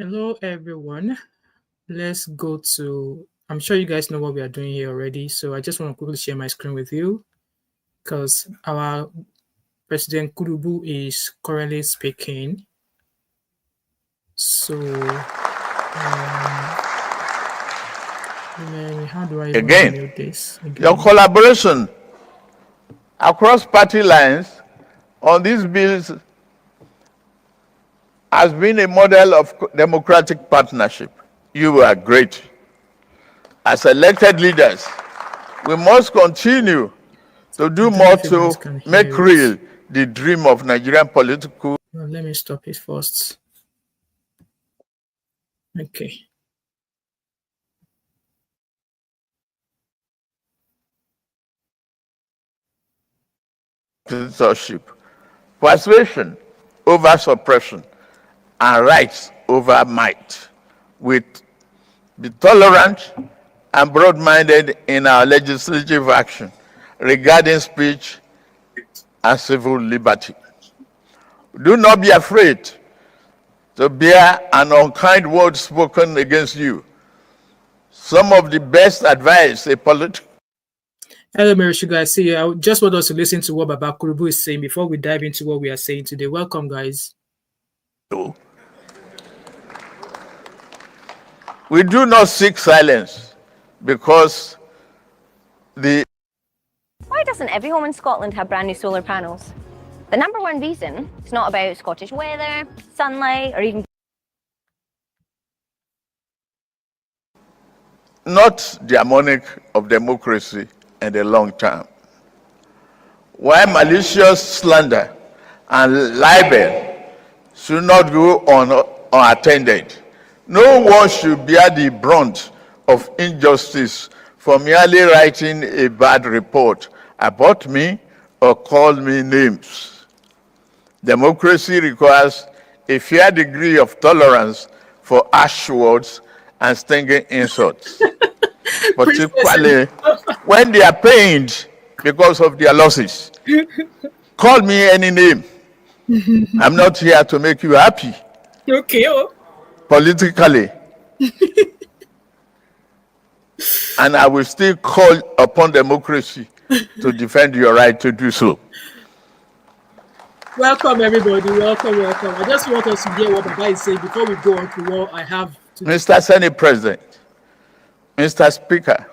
Hello, everyone. Let's go to. I'm sure you guys know what we are doing here already. So I just want to quickly share my screen with you because our President Kurubu is currently speaking. So, how do I Again, mute this? your collaboration across party lines on these bills has been a model of democratic partnership. You are great. As elected leaders, we must continue to do more to make real the dream of Nigerian political. Well, let me stop it first. Okay. Censorship, persuasion over suppression, and rights over might. With be tolerant and broad-minded in our legislative action regarding speech and civil liberty. Do not be afraid to bear an unkind word spoken against you. Some of the best advice a political. Hello, Mary Sugar. I see you. I just want us to listen to what Baba Kurubu is saying before we dive into what we are saying today. Welcome, guys. We do not seek silence because Why doesn't every home in Scotland have brand new solar panels? The number one reason is not about Scottish weather, sunlight, or even not the harmonic of democracy in the long term. Why malicious slander and libel should not go on unattended. No one should bear the brunt of injustice for merely writing a bad report about me or call me names. Democracy requires a fair degree of tolerance for harsh words and stinging insults, particularly when they are pained because of their losses. Call me any name. I'm not here to make you happy. Okay. Politically. And I will still call upon democracy to defend your right to do so. Welcome, everybody. Welcome. I just want us to hear what Baba is saying before we go on to what I have to. Mr. Senate President, Mr. Speaker,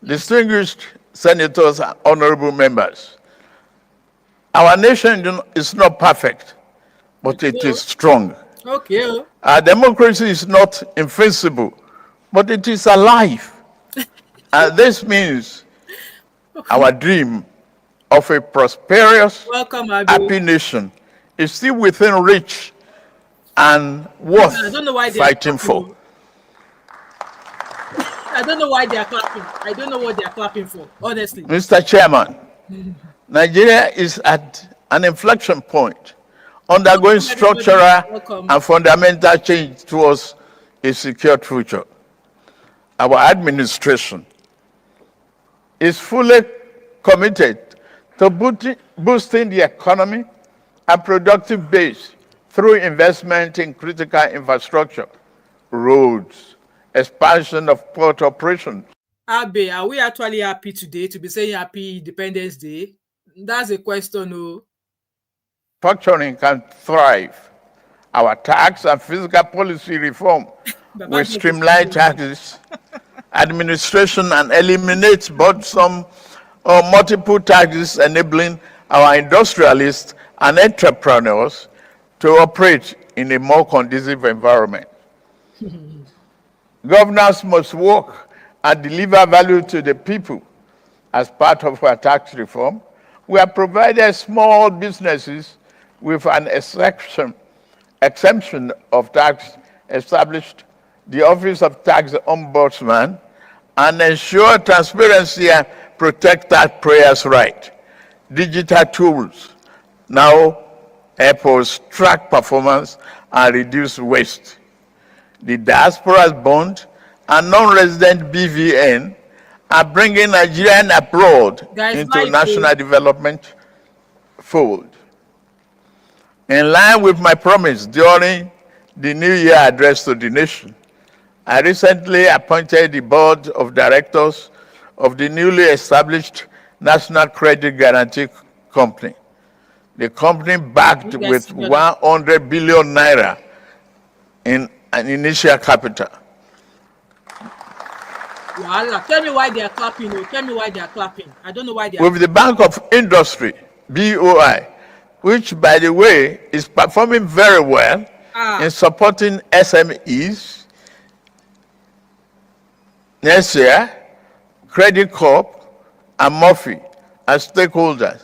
distinguished senators and honorable members, our nation is not perfect, but it is strong. Okay. Our democracy is not invincible, but it is alive. And this means our dream of a prosperous, happy nation is still within reach and worth fighting for. I don't know why they are clapping. I don't know what they are clapping for, honestly. Mr. Chairman, Nigeria is at an inflection point, undergoing structural and fundamental change towards a secure future. Our administration is fully committed to boosting the economy and productive base through investment in critical infrastructure, roads, expansion of port operations. Abe, are we actually happy today to be saying Happy Independence Day? That's a question, no. Manufacturing can thrive. Our tax and fiscal policy reform will streamline taxes, administration, and eliminate burdensome or multiple taxes, enabling our industrialists and entrepreneurs to operate in a more conducive environment. Governors must work and deliver value to the people. As part of our tax reform, we have provided small businesses with an exemption of tax, established the Office of Tax Ombudsman, and ensure transparency and protect taxpayers' right. Digital tools now help us track performance and reduce waste. The diaspora's bond and non-resident BVN are bringing Nigerian abroad into national development fold. In line with my promise during the New Year address to the nation, I recently appointed the board of directors of the newly established National Credit Guarantee Company. The company backed with 100 billion naira in an initial capital. Tell me why they are clapping. Tell me why they are clapping. I don't know why they are. With the Bank of Industry, BOI, which, by the way, is performing very well in supporting SMEs. Next year, Credit Corp and Murphy as stakeholders.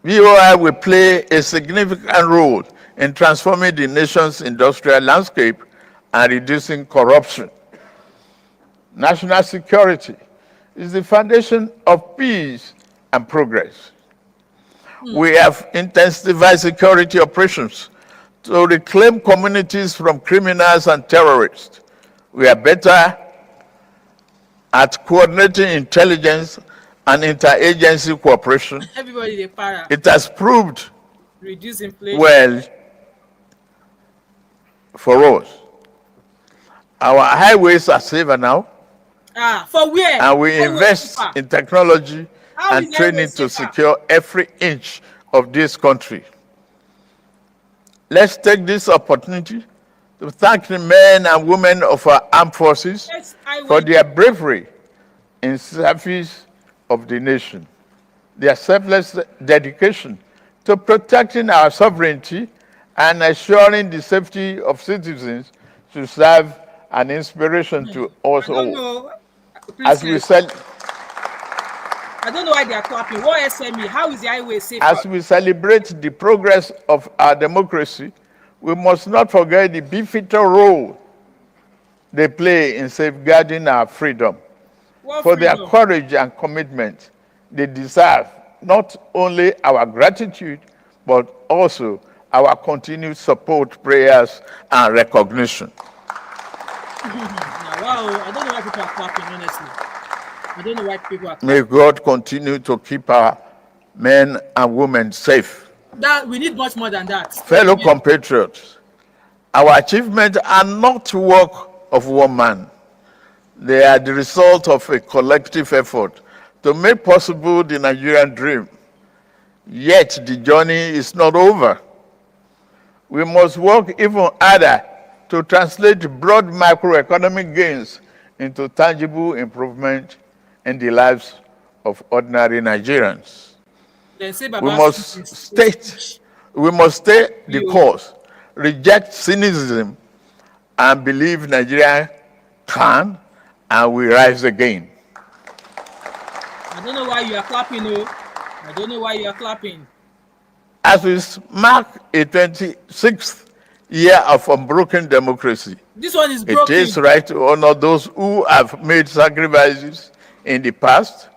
BOI will play a significant role in transforming the nation's industrial landscape and reducing corruption. National security is the foundation of peace and progress. We have intensified security operations to reclaim communities from criminals and terrorists. We are better at coordinating intelligence and interagency cooperation. Everybody they para. It has proved Reduce inflation. well for us. Our highways are safer now. For where? And we invest in technology and training to secure every inch of this country. Let's take this opportunity to thank the men and women of our armed forces for their bravery in service of the nation. Their selfless dedication to protecting our sovereignty and assuring the safety of citizens should serve an inspiration to us all. As we said, I don't know why they are clapping. What SME? How is the highway safe? As we celebrate the progress of our democracy, we must not forget the pivotal role they play in safeguarding our freedom. For their courage and commitment, they deserve not only our gratitude, but also our continued support, prayers, and recognition. Wow, I don't know why people are clapping, honestly. I don't know why people are clapping. May God continue to keep our men and women safe. We need much more than that. Fellow compatriots, our achievements are not work of one man. They are the result of a collective effort to make possible the Nigerian dream. Yet the journey is not over. We must work even harder to translate broad macroeconomic gains into tangible improvement in the lives of ordinary Nigerians. We must stay the course, reject cynicism, and believe Nigeria can and will rise again. I don't know why you are clapping, I don't know why you are clapping. As we mark a 26th year of unbroken democracy, this one is broken. It is right to honor those who have made sacrifices in the past,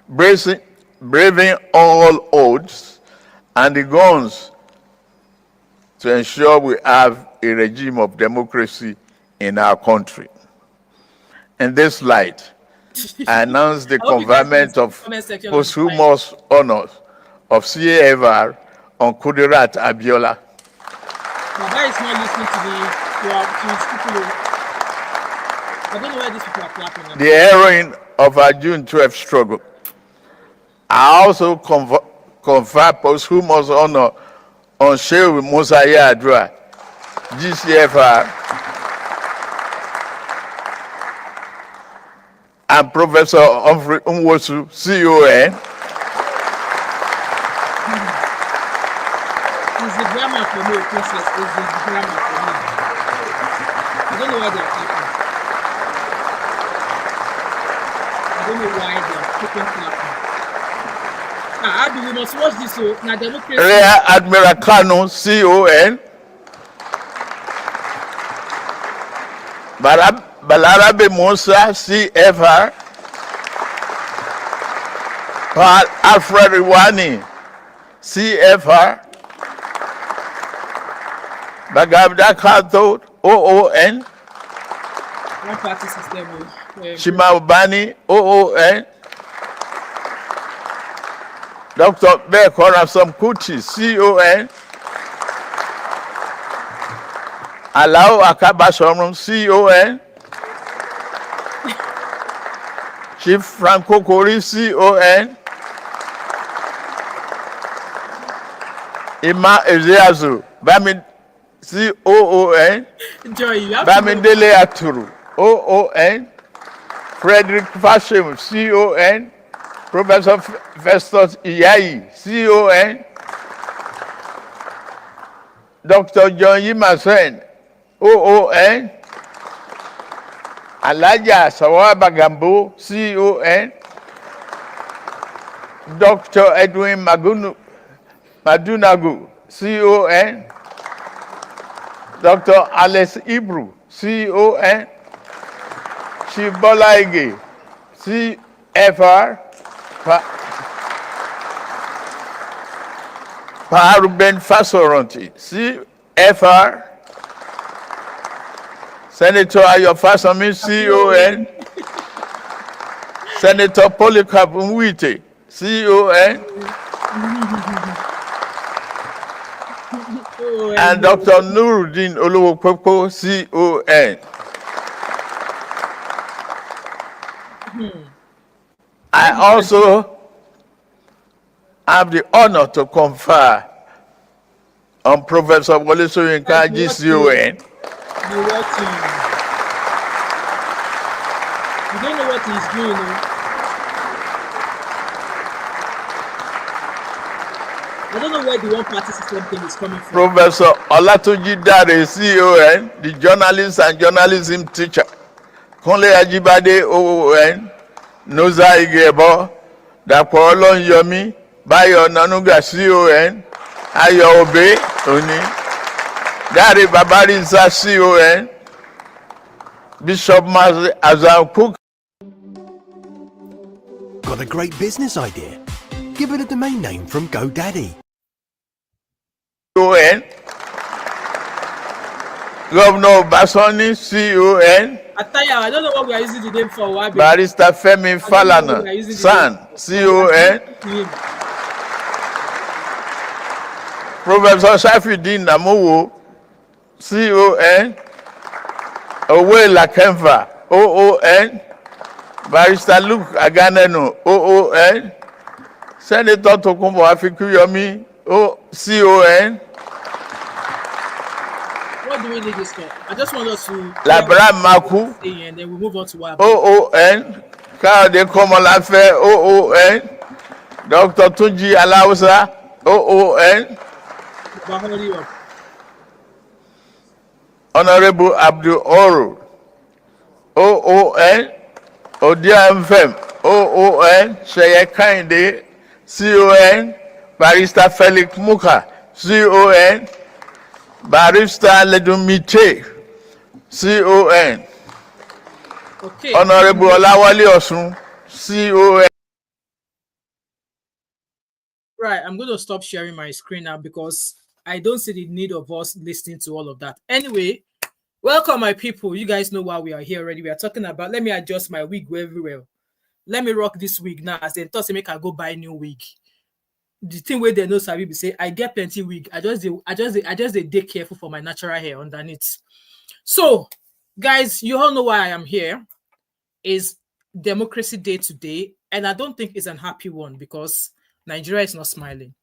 braving all odds and the guns to ensure we have a regime of democracy in our country. In this light, I announce the conferment of posthumous honors of CAFR on Kudirat Abiola. Baba is not listening to his people. I don't know why these people are clapping. The heroine of our June 12th struggle. I also confer posthumous honor on Sheikh Musa Yar'Adua, GCFR, and Professor Humphrey Nwosu, CON. It's the grammar for me, Princess. It's the grammar for me. I don't know why they are clapping. I don't know why they are keeping clapping. Abi, we must watch this. So, now democracy. Rear Admiral Kanu, CON. Balarabe Musa, CFR. Paul Alfred Iwani, CFR. Bagabda Kato, OON. One party system. Shimabani, OON. Dr. Bekora Samkuti, CON. Alao Akabasorum, CON. Chief Franco Kori, CON. Ima Ezeazu, Bami, COON. Joy, you have to Bamindele Aturu, OON. Frederick Fashim, CON. Professor Festus Iyayi, CON. Dr. John Yimasen, OON. Alaja Sawaba Gambo, CON. Dr. Edwin Madunagu, CON. Dr. Alice Ibru, CON. Shibola Ige, CFR. Paruben Fasoronti, CFR. Senator Ayofasomi, CON. Senator Polycarp Mwite, CON. And Dr. Nuruddin Oluwopopo, CON. I also have the honor to confer on Professor Wole Soyinka, GCON. be watching. You don't know what he's doing. I don't know where the one party system thing is coming from. Professor Olatunji Dare, CON, the journalist and journalism teacher. Kunle Ajibade, OON. Noza Igebo, Dapo Olonyomi, Bayo Nanuga, CON. Ayo Obe, Oni. Dare Babarisa, CON. Bishop Mazi Azam Cook. Got a great business idea? Give it a domain name from GoDaddy. CON. Governor Basoni, CON. Ataya, I don't know what we are using the name for. Barrister Femi Falana, SAN, CON. Professor Shafidin Namuwo, CON. Owe Lakemfa, OON. Barrister Luke Aganenu, OON. Senator Tokumbo Afikuyomi, CON. What do we need this for? I just want us to Labra Maku, and then we move on to what. OON. Kade Komolafe, OON. Dr. Tunji Alausa, OON. Honorable Abdul Oru, OON. Odia Mfem, OON. Sheye Kinde, CON. Barrister Felix Muka, CON. Barrister Ledumite, CON. Okay. Honorable Olawale Osun, CON. Right, I'm going to stop sharing my screen now because I don't see the need of us listening to all of that. Anyway, welcome my people. You guys know why we are here already. We are talking about, let me adjust my wig very well. Let me rock this wig now. As they thought, make I go buy a new wig. The thing where they know Sabi say I get plenty wig. I just they careful for my natural hair underneath. So, guys, you all know why I am here. Is Democracy Day today, and I don't think it's an happy one because Nigeria is not smiling.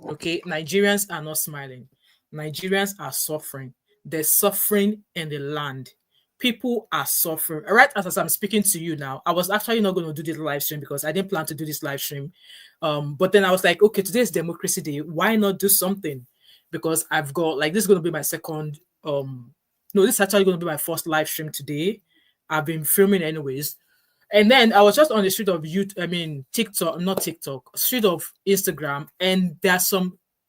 Okay, Nigerians are not smiling. Nigerians are suffering. There's suffering in the land. People are suffering. All right, as I'm speaking to you now, I was actually not going to do this live stream because I didn't plan to do this live stream. But then I was like, okay, today's Democracy Day. Why not do something? Because I've got this is going to be my second. No, this is actually going to be my first live stream today. I've been filming anyways. And then I was just on the street of TikTok, not TikTok, street of Instagram. And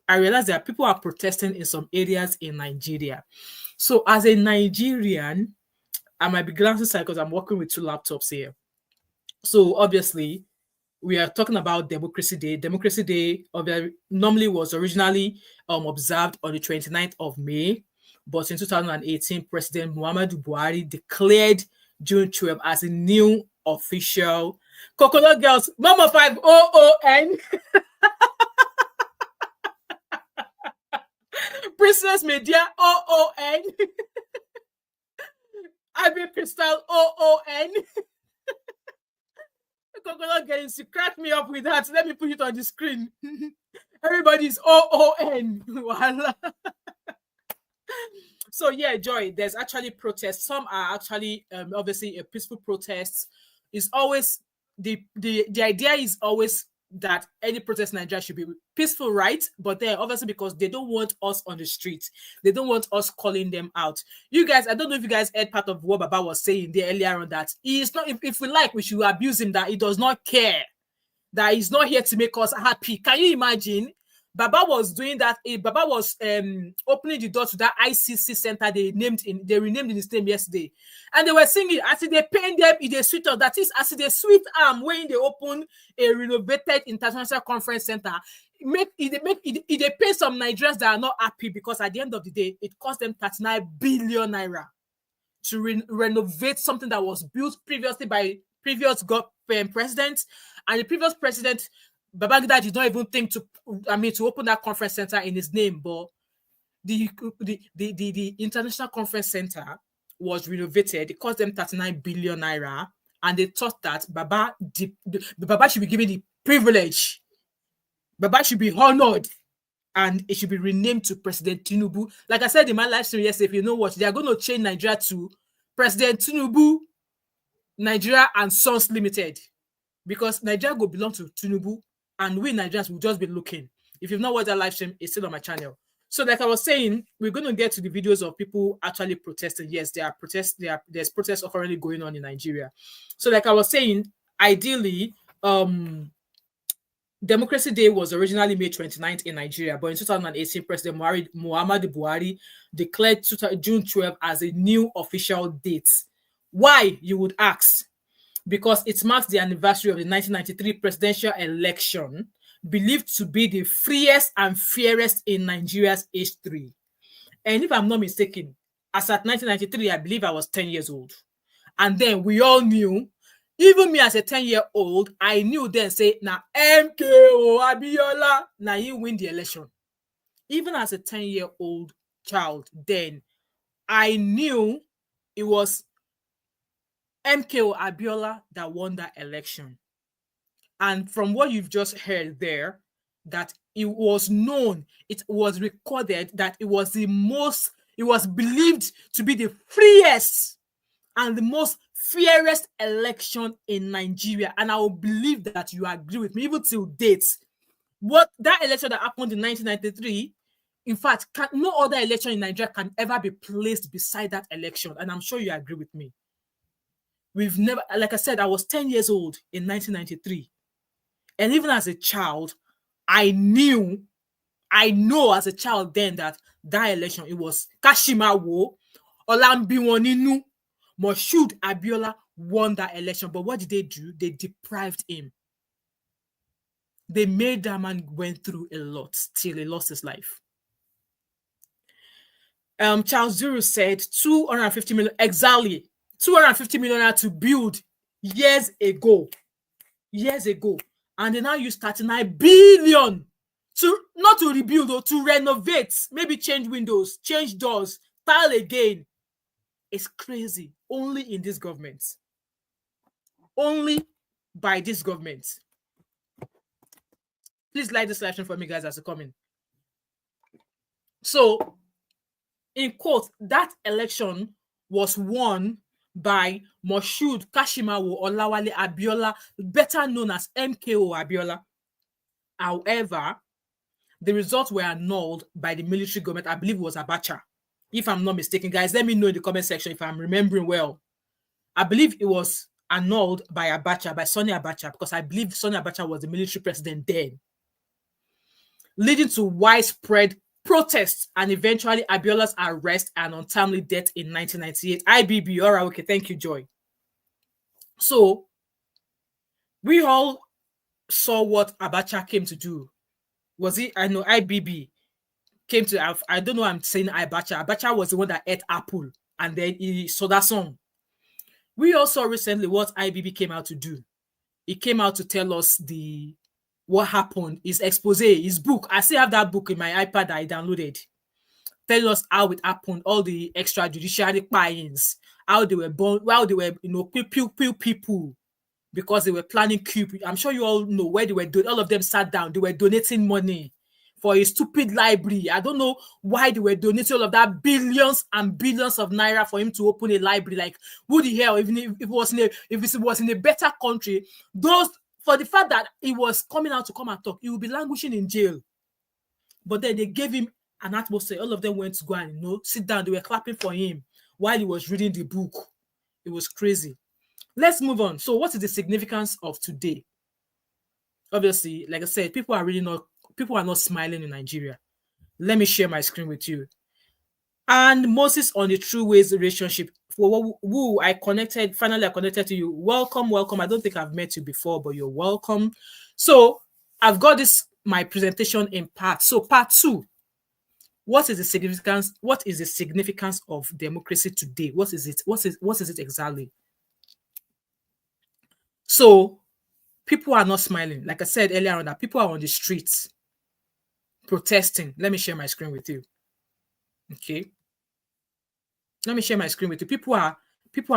I realized that people are protesting in some areas in Nigeria. So as a Nigerian, I might be glancing aside because I'm working with two laptops here. So obviously, we are talking about Democracy Day. Democracy Day normally was originally observed on the 29th of May. But in 2018, President Muhammadu Buhari declared June 12 as a new official Coconut Girls Mama 5 OON Princess Media OON Abby Crystal OON. Coconut getting to crack me up with that. Let me put it on the screen. Everybody's OON. So yeah, Joy, there's actually protests. Some are actually obviously a peaceful protest. It's always the idea is always that any protest in Nigeria should be peaceful, right? But then obviously because they don't want us on the streets, they don't want us calling them out. You guys, I don't know if you guys heard part of what Baba was saying there earlier on, that he is not, if we like, we should abuse him, that he does not care, that he's not here to make us happy. Can you imagine? Baba was doing that. Baba was opening the door to that ICC center they renamed in his name yesterday, and they were singing as they paint them in the sweet of that is as the sweet arm when they open a renovated international conference center. They pay some Nigerians that are not happy because at the end of the day it cost them 39 billion naira to renovate something that was built previously by previous president, and the previous president, Babangida, did not even think to open that conference center in his name, but the international conference center was renovated. It cost them 39 billion naira, and they thought that Baba should be given the privilege. Baba should be honored, and it should be renamed to President Tinubu. Like I said in my live stream yesterday, if you know what, they are going to change Nigeria to President Tinubu, Nigeria and Sons Limited, because Nigeria will belong to Tinubu, and we Nigerians will just be looking. If you've not watched that live stream, it's still on my channel. So like I was saying, we're going to get to the videos of people actually protesting. Yes, there are protests. There's protests currently going on in Nigeria. So like I was saying, ideally, Democracy Day was originally May 29th in Nigeria, but in 2018, President Muhammadu Buhari declared June 12 as a new official date. Why, you would ask? Because it marks the anniversary of the 1993 presidential election, believed to be the freest and fairest in Nigeria's history. And if I'm not mistaken, as at 1993, I believe I was 10 years old. And then we all knew, even me as a 10-year-old, I knew then, say, now MKO Abiola, now you win the election. Even as a 10-year-old child, then I knew it was MKO Abiola that won that election. And from what you've just heard there, that it was known, it was recorded that it was believed to be the freest and the most fairest election in Nigeria. And I will believe that you agree with me, even till date. What that election that happened in 1993, in fact, no other election in Nigeria can ever be placed beside that election. And I'm sure you agree with me. We've never, like I said, I was 10 years old in 1993. And even as a child, I know as a child then that election, it was Kashimawo, Olambiwoninu, Moshood Abiola won that election. But what did they do? They deprived him. They made that man went through a lot till he lost his life. Charles Zuru said 250 million, exactly 250 million to build years ago. And they now use 39 billion to not to rebuild or to renovate, maybe change windows, change doors, tile again. It's crazy. Only in this government. Only by this government. Please like this live stream for me, guys, as you come in. So, in quote, that election was won by Moshood Kashimawo Olawale Abiola, better known as MKO Abiola. However, the results were annulled by the military government. I believe it was Abacha. If I'm not mistaken, guys, let me know in the comment section if I'm remembering well. I believe it was annulled by Abacha, by Sani Abacha, because I believe Sani Abacha was the military president then, leading to widespread protests and eventually Abiola's arrest and untimely death in 1998. IBB, all right, okay, thank you, Joy. So, we all saw what Abacha came to do. Was it, I know, IBB came to, I don't know why I'm saying Abacha. Abacha was the one that ate apple and then he saw that song. We also recently what IBB came out to do. He came out to tell us what happened, his expose, his book. I still have that book in my iPad that I downloaded. telling us how it happened, all the extrajudicial buy-ins, how they were born, how they were, people, because they were planning coup. I'm sure you all know where they were doing. All of them sat down. They were donating money for a stupid library. I don't know why they were donating all of that billions and billions of naira for him to open a library. Like, who the hell? Even if it was in a better country, for the fact that he was coming out to come and talk, he would be languishing in jail. But then they gave him an atmosphere. All of them went to go and sit down. They were clapping for him while he was reading the book. It was crazy. Let's move on. So, what is the significance of today? Obviously, like I said, people are not smiling in Nigeria. Let me share my screen with you. And Moses on the True Ways relationship. For who I finally connected to you. Welcome. I don't think I've met you before, but you're welcome. So I've got my presentation in parts. So part 2. What is the significance of democracy today? What is it exactly? So people are not smiling. Like I said earlier on, that people are on the streets protesting. Let me share my screen with you. Okay. Let me share my screen with you. People are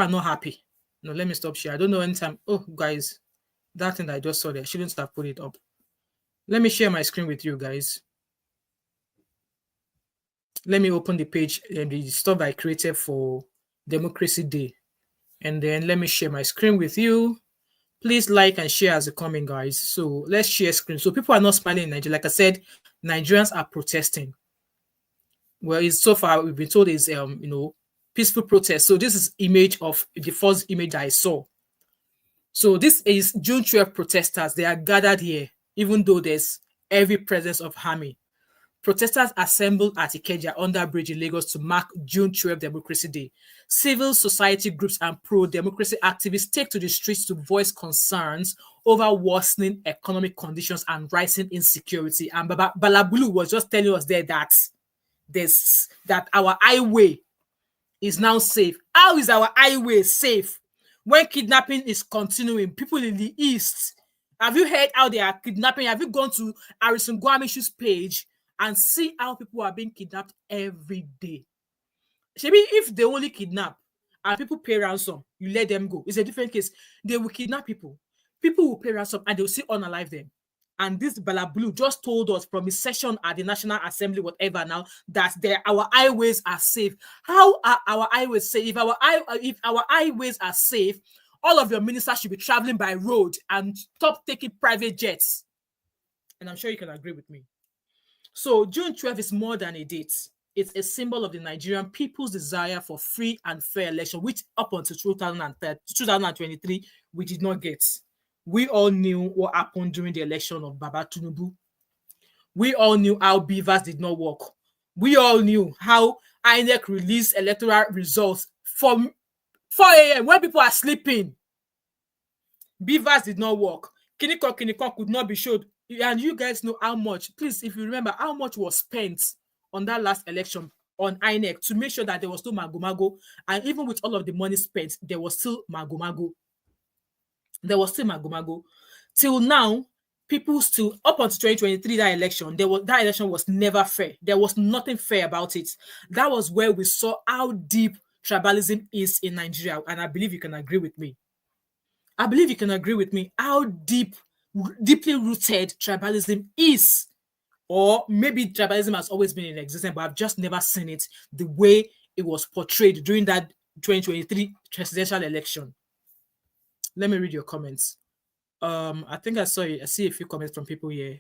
not happy. No, let me stop share. I don't know anytime. Oh, guys, that thing that I just saw there, I shouldn't have put it up. Let me share my screen with you guys. Let me open the page and the stuff I created for Democracy Day. And then let me share my screen with you. Please like and share as you come in, guys. So let's share screen. So people are not smiling in Nigeria. Like I said, Nigerians are protesting. Well, so far we've been told is peaceful protest. So this is image of the first image I saw. So this is June 12 protesters. They are gathered here, even though there's heavy presence of army. Protesters assembled at Ikeja under bridge in Lagos to mark June 12 Democracy Day. Civil society groups and pro-democracy activists take to the streets to voice concerns over worsening economic conditions and rising insecurity. And Balabulu was just telling us there that our highway is now safe. How is our highway safe when kidnapping is continuing? People in the east, have you heard how they are kidnapping? Have you gone to Harrison Gwamishu's page and see how people are being kidnapped every day? Maybe if they only kidnap and people pay ransom, you let them go. It's a different case. They will kidnap people. People will pay ransom and they will still unalive them. And this Balabulu just told us from his session at the National Assembly, whatever now, that our highways are safe. How are our highways safe? If our highways are safe, all of your ministers should be traveling by road and stop taking private jets. And I'm sure you can agree with me. So June 12 is more than a date. It's a symbol of the Nigerian people's desire for free and fair election, which up until 2023, we did not get. We all knew what happened during the election of Baba Tinubu. We all knew how beavers did not work. We all knew how INEC released electoral results from 4 a.m. when people are sleeping. Beavers did not work. Kiniko could not be showed. And you guys know how much, please, if you remember, how much was spent on that last election on INEC to make sure that there was no magomago. And even with all of the money spent, there was still magomago. Till now, people still, up until 2023, that election was never fair. There was nothing fair about it. That was where we saw how deep tribalism is in Nigeria. And I believe you can agree with me. How deeply rooted tribalism is. Or maybe tribalism has always been in existence, but I've just never seen it the way it was portrayed during that 2023 presidential election. Let me read your comments. I think I see a few comments from people here.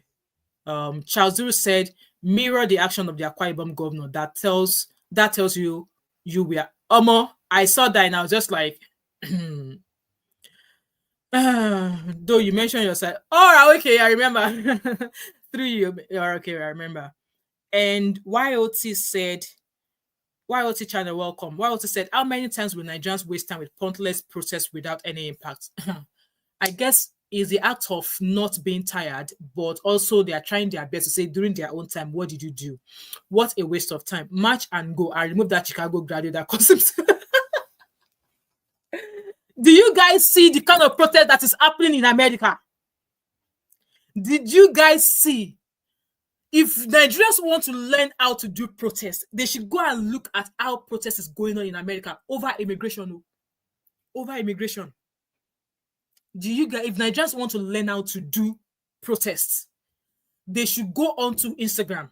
Charles Zuru said, mirror the action of the Akwa Ibom governor. That tells you we are I saw that and I was just like, though you mentioned yourself. Oh, okay, I remember. Through you. Okay, I remember. And YOT channel, welcome. YOT said, how many times will Nigerians waste time with pointless protests without any impact? I guess it's the act of not being tired, but also they are trying their best to say during their own time, what did you do? What a waste of time. March and go. I removed that Chicago graduate that concept. Do you guys see the kind of protest that is happening in America? Did you guys see If Nigerians want to learn how to do protests, they should go and look at how protest is going on in America over immigration. Over immigration. Do you guys, if Nigerians want to learn how to do protests, they should go onto Instagram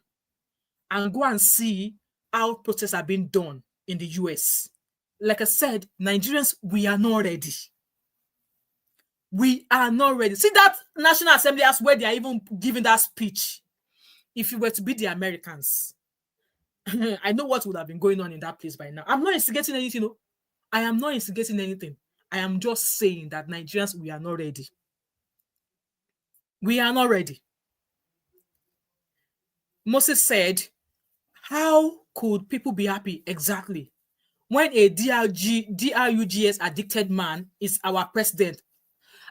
and go and see how protests are being done in the US. Like I said, Nigerians, we are not ready. We are not ready. See that National Assembly, that's where they are even giving that speech. If you were to be the Americans, I know what would have been going on in that place by now. I'm not instigating anything. No. I am not instigating anything. I am just saying that Nigerians, we are not ready. We are not ready. Moses said, how could people be happy exactly when a DRUGS addicted man is our president?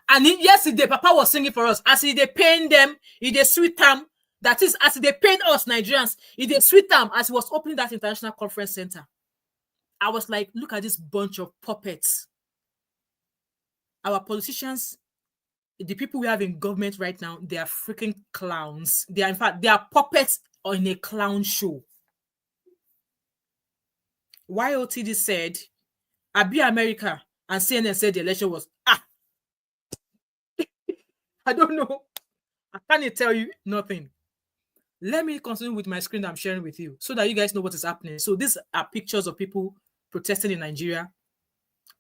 And yesterday, Papa was singing for us. As they paying them, they sweet them. That is, as they paid us Nigerians, they sweet them as he was opening that international conference center. I was like, look at this bunch of puppets. Our politicians, the people we have in government right now, they are freaking clowns. They are, in fact, they are puppets on a clown show. YOTD said, Abi America, and CNN said the election was, I don't know. I can't tell you nothing. Let me continue with my screen that I'm sharing with you so that you guys know what is happening. So these are pictures of people protesting in Nigeria.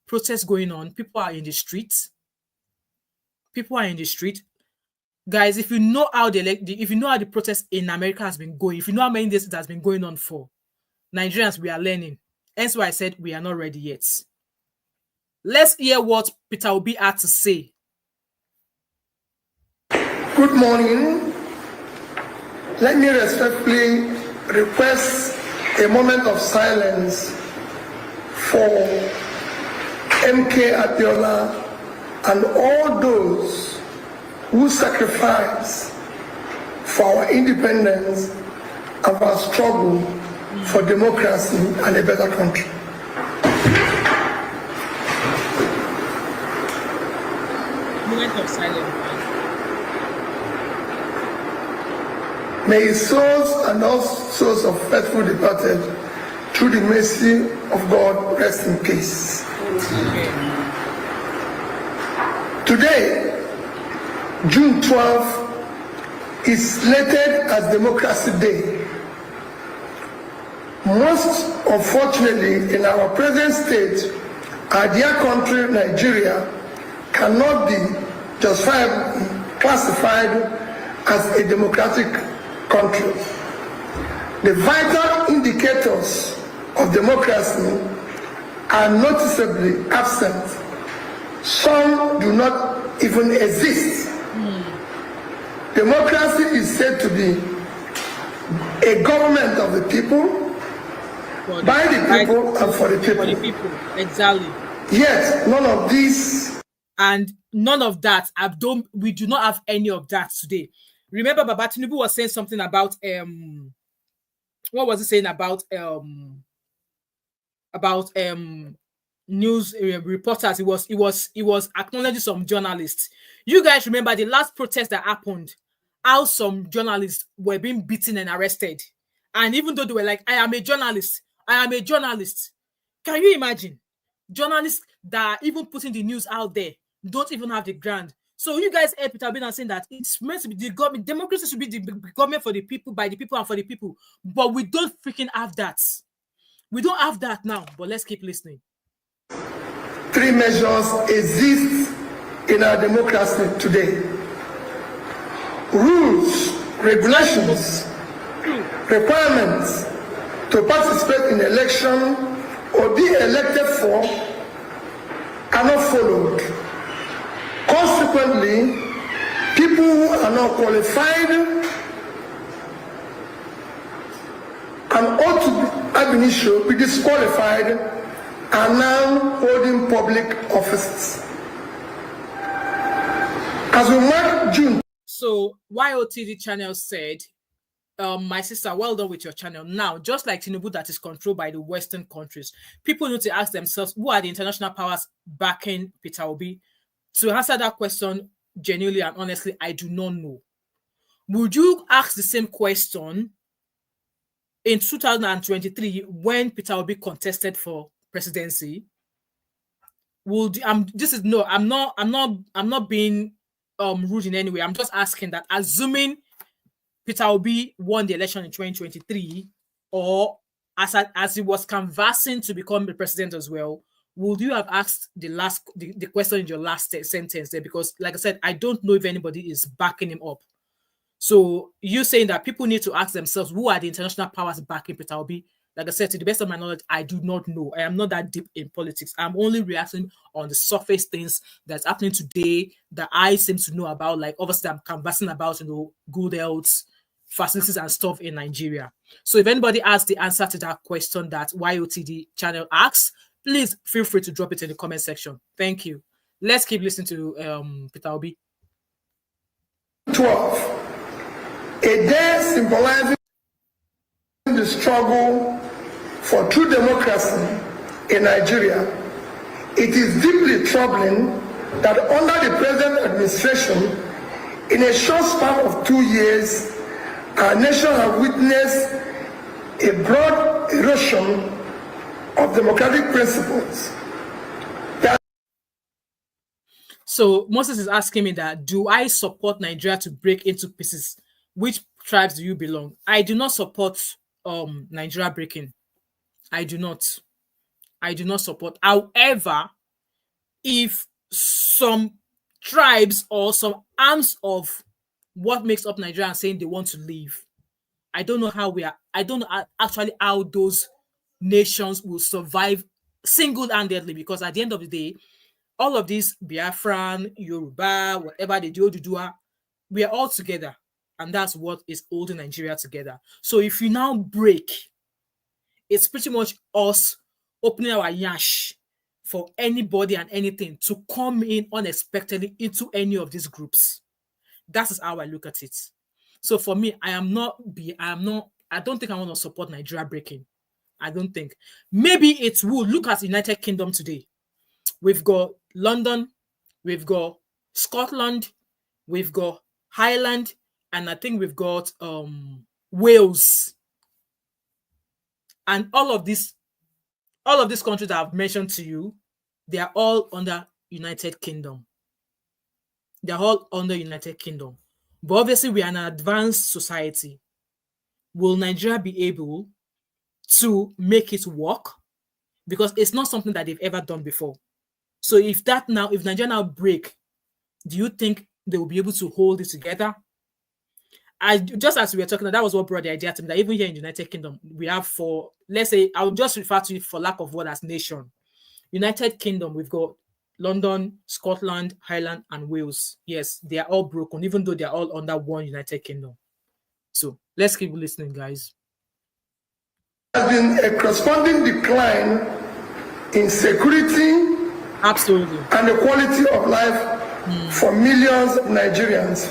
Protests going on. People are in the streets. People are in the street. Guys, if you know how the protest in America has been going, if you know how many days it has been going on for, Nigerians, we are learning. Hence why I said we are not ready yet. Let's hear what Peter Obi had to say. Good morning. Let me respectfully request a moment of silence for MKO Abiola and all those who sacrifice for our independence and our struggle for democracy and a better country. Moment of silence. May his souls and all souls of faithful departed, through the mercy of God, rest in peace. Today, June 12th, is slated as Democracy Day. Most unfortunately, in our present state, our dear country, Nigeria, cannot be justifiably classified as a democratic country. The vital indicators of democracy are noticeably absent. Some do not even exist. Democracy is said to be a government of the people, by the people, and for the people. Exactly. Yet, none of these. And none of that. We do not have any of that today. Remember, Baba Tinubu was saying something about what was he saying about news reporters? He was acknowledging some journalists. You guys remember the last protest that happened? How some journalists were being beaten and arrested, and even though they were like, "I am a journalist. I am a journalist." Can you imagine? Journalists that are even putting the news out there don't even have the ground. So you guys heard Peter Obi saying that it's meant to be the government, democracy should be the government for the people, by the people, and for the people. But we don't freaking have that. We don't have that now. But let's keep listening. Three measures exist in our democracy today. Rules, regulations, requirements to participate in election or be elected for are not followed. Consequently, people who are not qualified and ought to have been issued, be disqualified, are now holding public offices. As we mark June. So YOTD channel said, my sister, well done with your channel. Now, just like Tinubu that is controlled by the Western countries, people need to ask themselves, who are the international powers backing Peter Obi? To answer that question genuinely and honestly, I do not know. would you ask the same question in 2023 when Peter Obi contested for presidency? Would I'm not being rude in any way. I'm just asking that, assuming Peter Obi won the election in 2023, or as he was canvassing to become the president as well, would you have asked the question in your last sentence there? Because, like I said, I don't know if anybody is backing him up. So you're saying that people need to ask themselves, who are the international powers backing Peter Obi? Like I said, to the best of my knowledge, I do not know. I am not that deep in politics. I'm only reacting on the surface things that's happening today that I seem to know about. Like, obviously, I'm canvassing about, good health facilities and stuff in Nigeria. So if anybody has the answer to that question that YOTD channel asks, please feel free to drop it in the comment section. Thank you. Let's keep listening to Peter Obi. 12. A day symbolizing the struggle for true democracy in Nigeria. It is deeply troubling that under the present administration, in a short span of 2 years, our nation has witnessed a broad erosion of democratic principles. So Moses is asking me that, do I support Nigeria to break into pieces? Which tribes do you belong? I do not support Nigeria breaking. I do not support. However, if some tribes or some arms of what makes up Nigeria are saying they want to leave, I don't know actually how those nations will survive single-handedly, because at the end of the day, all of these Biafran, Yoruba, whatever they do, we are all together. And that's what is holding Nigeria together. So if you now break, it's pretty much us opening our yash for anybody and anything to come in unexpectedly into any of these groups. That is how I look at it. So for me, I don't think I want to support Nigeria breaking. I don't think. Maybe it will. Look at United Kingdom today. We've got London, we've got Scotland, we've got Ireland, and I think we've got Wales. And all of these countries that I've mentioned to you, they are all under United Kingdom. They're all under United Kingdom. But obviously, we are an advanced society. Will Nigeria be able to make it work? Because it's not something that they've ever done before. So if Nigeria now break, do you think they will be able to hold it together? Just as we were talking, that was what brought the idea to me, that even here in the United Kingdom, we have let's say, I will just refer to it for lack of word as nation. United Kingdom, we've got London, Scotland, Ireland, and Wales. Yes, they are all broken, even though they are all under one United Kingdom. So let's keep listening, guys. There has been a corresponding decline in security, absolutely, and the quality of life for millions of Nigerians.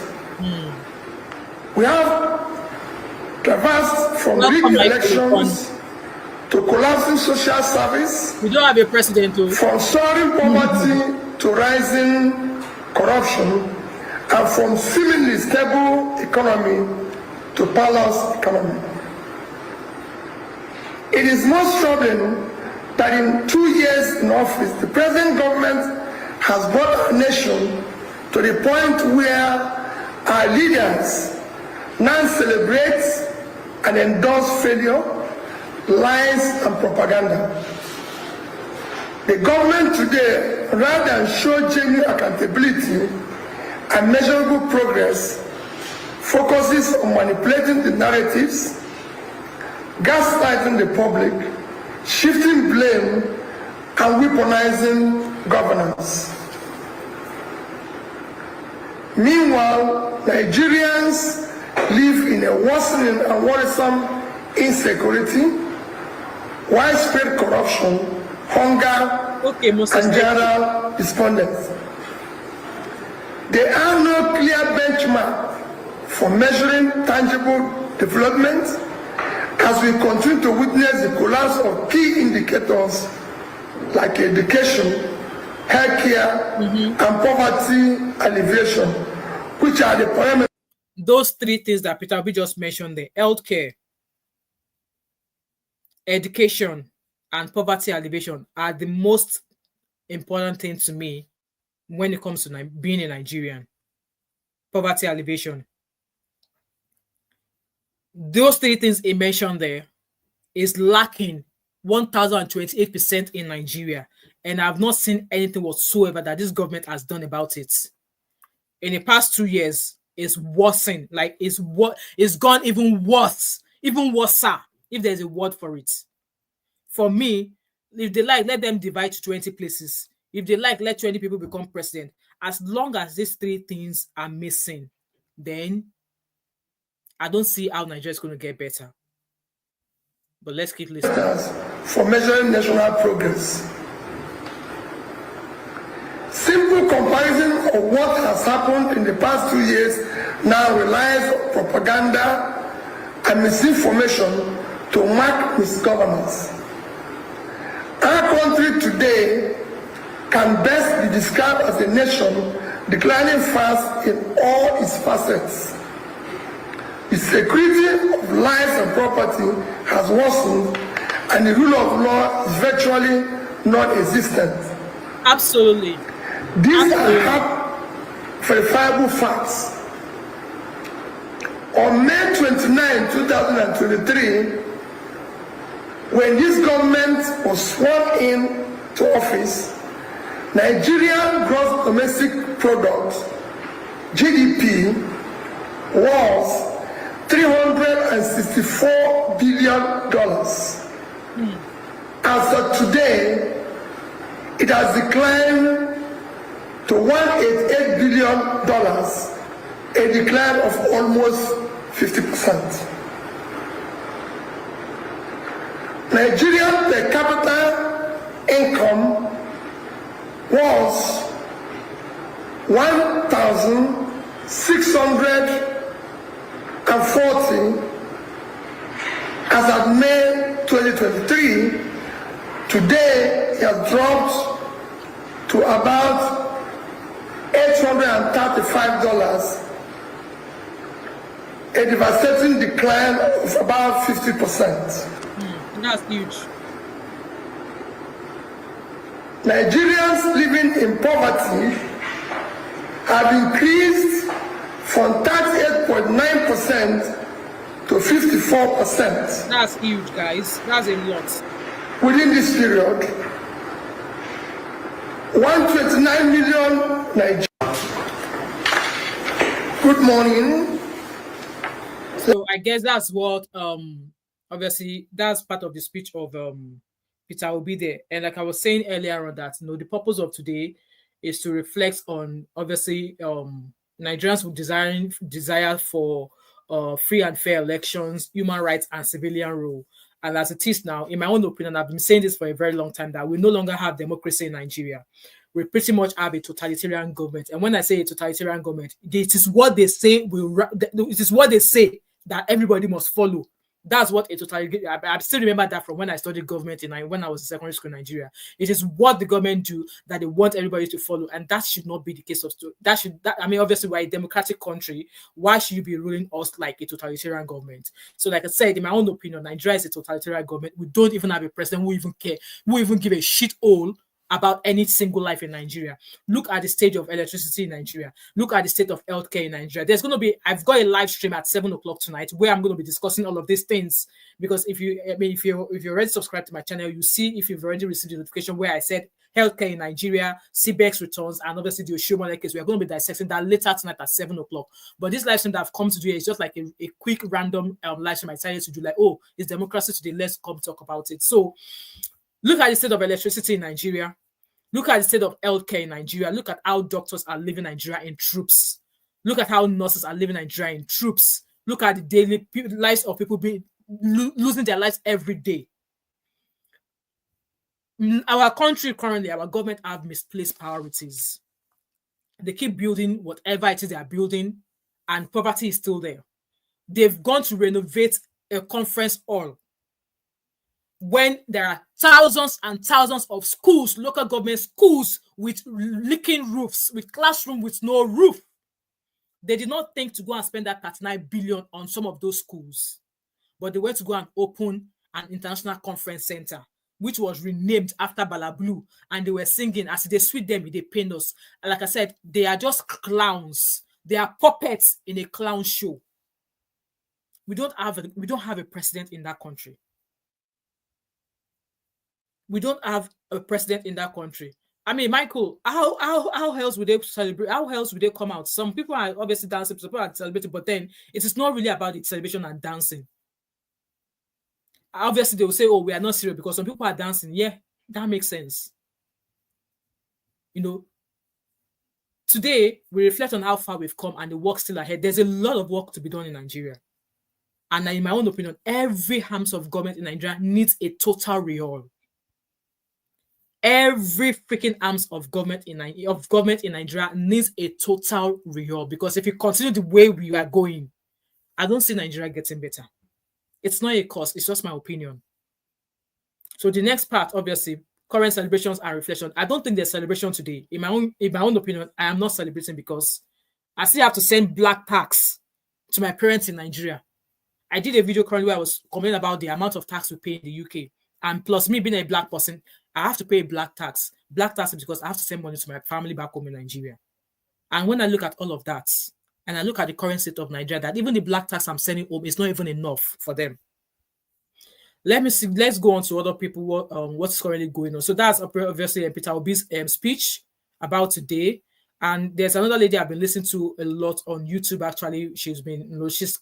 We have traversed from rigged elections to collapsing social service. We don't have a president. From soaring poverty to rising corruption, and from seemingly stable economy to palace economy. It is most troubling that in 2 years in office, the present government has brought our nation to the point where our leaders now celebrate and endorse failure, lies, and propaganda. The government today, rather than show genuine accountability and measurable progress, focuses on manipulating the narratives, gaslighting the public, shifting blame, and weaponizing governance. Meanwhile, Nigerians live in a worsening and worrisome insecurity, widespread corruption, hunger, and general despondency. There are no clear benchmarks for measuring tangible development as we continue to witness the collapse of key indicators like education, healthcare, and poverty alleviation, which are the parameters. those three things that Peter Obi just mentioned there, healthcare, education, and poverty alleviation, are the most important things to me when it comes to being a Nigerian. Poverty alleviation. Those three things he mentioned there is lacking 1,028% in Nigeria. And I've not seen anything whatsoever that this government has done about it. In the past 2 years, it's worsened. Like, it's gone even worse. Even worse, if there's a word for it. For me, if they like, let them divide to 20 places. If they like, let 20 people become president. As long as these three things are missing, then I don't see how Nigeria is going to get better. But let's keep listening. For measuring national progress. Simple comparison of what has happened in the past 2 years now relies on propaganda and misinformation to mark misgovernance. Our country today can best be described as a nation declining fast in all its facets. The security of lives and property has worsened, and the rule of law is virtually non-existent. Absolutely. These are verifiable facts. On May 29, 2023, when this government was sworn in to office, Nigerian gross domestic product, GDP, was $364 billion. As of today, it has declined to $188 billion, a decline of almost 50%. Nigerian per capita income was $1,640 as of May 2023. Today, it has dropped to about $835, a devastating decline of about 50%. That's huge. Nigerians living in poverty have increased from 38.9% to 54%. That's huge, guys. That's a lot. Within this period, 129 million Nigerians. Good morning. So I guess that's what obviously that's part of the speech of Peter Obi there. And like I was saying earlier on that, the purpose of today is to reflect on obviously Nigerians with desire for free and fair elections, human rights, and civilian rule. And as it is now, in my own opinion, I've been saying this for a very long time, that we no longer have democracy in Nigeria. We pretty much have a totalitarian government. And when I say a totalitarian government, it is what they say it is what they say that everybody must follow. That's what a totalitarian. I still remember that from when I studied government when I was in secondary school in Nigeria. It is what the government do that they want everybody to follow, and that should not be the case of I mean, obviously, we're a democratic country. Why should you be ruling us like a totalitarian government? So, like I said, in my own opinion, Nigeria is a totalitarian government. We don't even have a president who even care, who even give a shit all about any single life in Nigeria. Look at the state of electricity in Nigeria. Look at the state of healthcare in Nigeria. There's going to be, I've got a live stream at 7 o'clock tonight where I'm going to be discussing all of these things. Because if you're already subscribed to my channel, you see if you've already received the notification where I said healthcare in Nigeria, CBEX returns, and obviously the Oshiomhole case. We are going to be dissecting that later tonight at 7 o'clock. But this live stream that I've come to do is just like a quick random live stream I decided to do, like, oh, it's democracy today, let's come talk about it. So look at the state of electricity in Nigeria. Look at the state of healthcare in Nigeria. Look at how doctors are living in Nigeria in troops. Look at how nurses are living in Nigeria in troops. Look at the daily lives of people losing their lives every day. Our country currently, our government have misplaced priorities. They keep building whatever it is they are building, and poverty is still there. They've gone to renovate a conference hall when there are thousands and thousands of schools, local government schools with leaking roofs, with classrooms with no roof. They did not think to go and spend that 39 billion on some of those schools, but they went to go and open an international conference center, which was renamed after Balablu, and they were singing as they sweet them, they pain us. And like I said, they are just clowns. They are puppets in a clown show. We don't have a president in that country. We don't have a president in that country. I mean, Michael, how else would they celebrate? How else would they come out? Some people are obviously dancing, some people are celebrating, but then it is not really about the celebration and dancing. Obviously, they will say, oh, we are not serious because some people are dancing. Yeah, that makes sense. You know, today we reflect on how far we've come and the work still ahead. There's a lot of work to be done in Nigeria. And in my own opinion, every arms of government in Nigeria needs a total rehaul. Every freaking arms of government in Nigeria needs a total rehaul, because if you continue the way we are going, I don't see Nigeria getting better. It's not a cause, it's just my opinion. So the next part, obviously, current celebrations and reflection. I don't think there's celebration today. In my own opinion, I am not celebrating because I still have to send black tax to my parents in Nigeria. I did a video currently where I was complaining about the amount of tax we pay in the UK. And plus me being a black person, I have to pay black tax. Black tax is because I have to send money to my family back home in Nigeria. And when I look at all of that, and I look at the current state of Nigeria, that even the black tax I'm sending home is not even enough for them. Let's go on to other people, what's currently going on. So that's obviously Peter Obi's speech about today. And there's another lady I've been listening to a lot on YouTube, actually. She's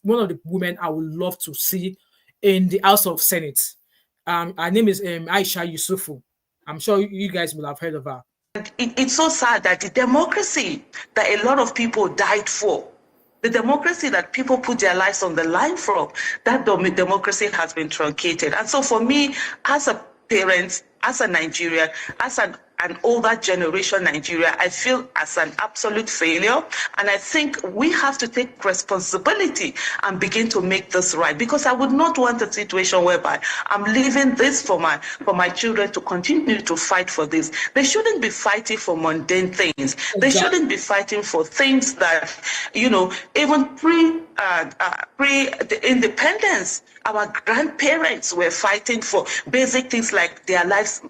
one of the women I would love to see in the House of Senate. Her name is Aisha Yusufu. I'm sure you guys will have heard of her. It's so sad that the democracy that a lot of people died for, the democracy that people put their lives on the line for, that democracy has been truncated. And so for me, as a parent, as a Nigerian, as an older generation Nigeria, I feel as an absolute failure. And I think we have to take responsibility and begin to make this right, because I would not want a situation whereby I'm leaving this for my children to continue to fight for this. They shouldn't be fighting for mundane things. They shouldn't be fighting for things that, even pre the independence, our grandparents were fighting for basic things like their lives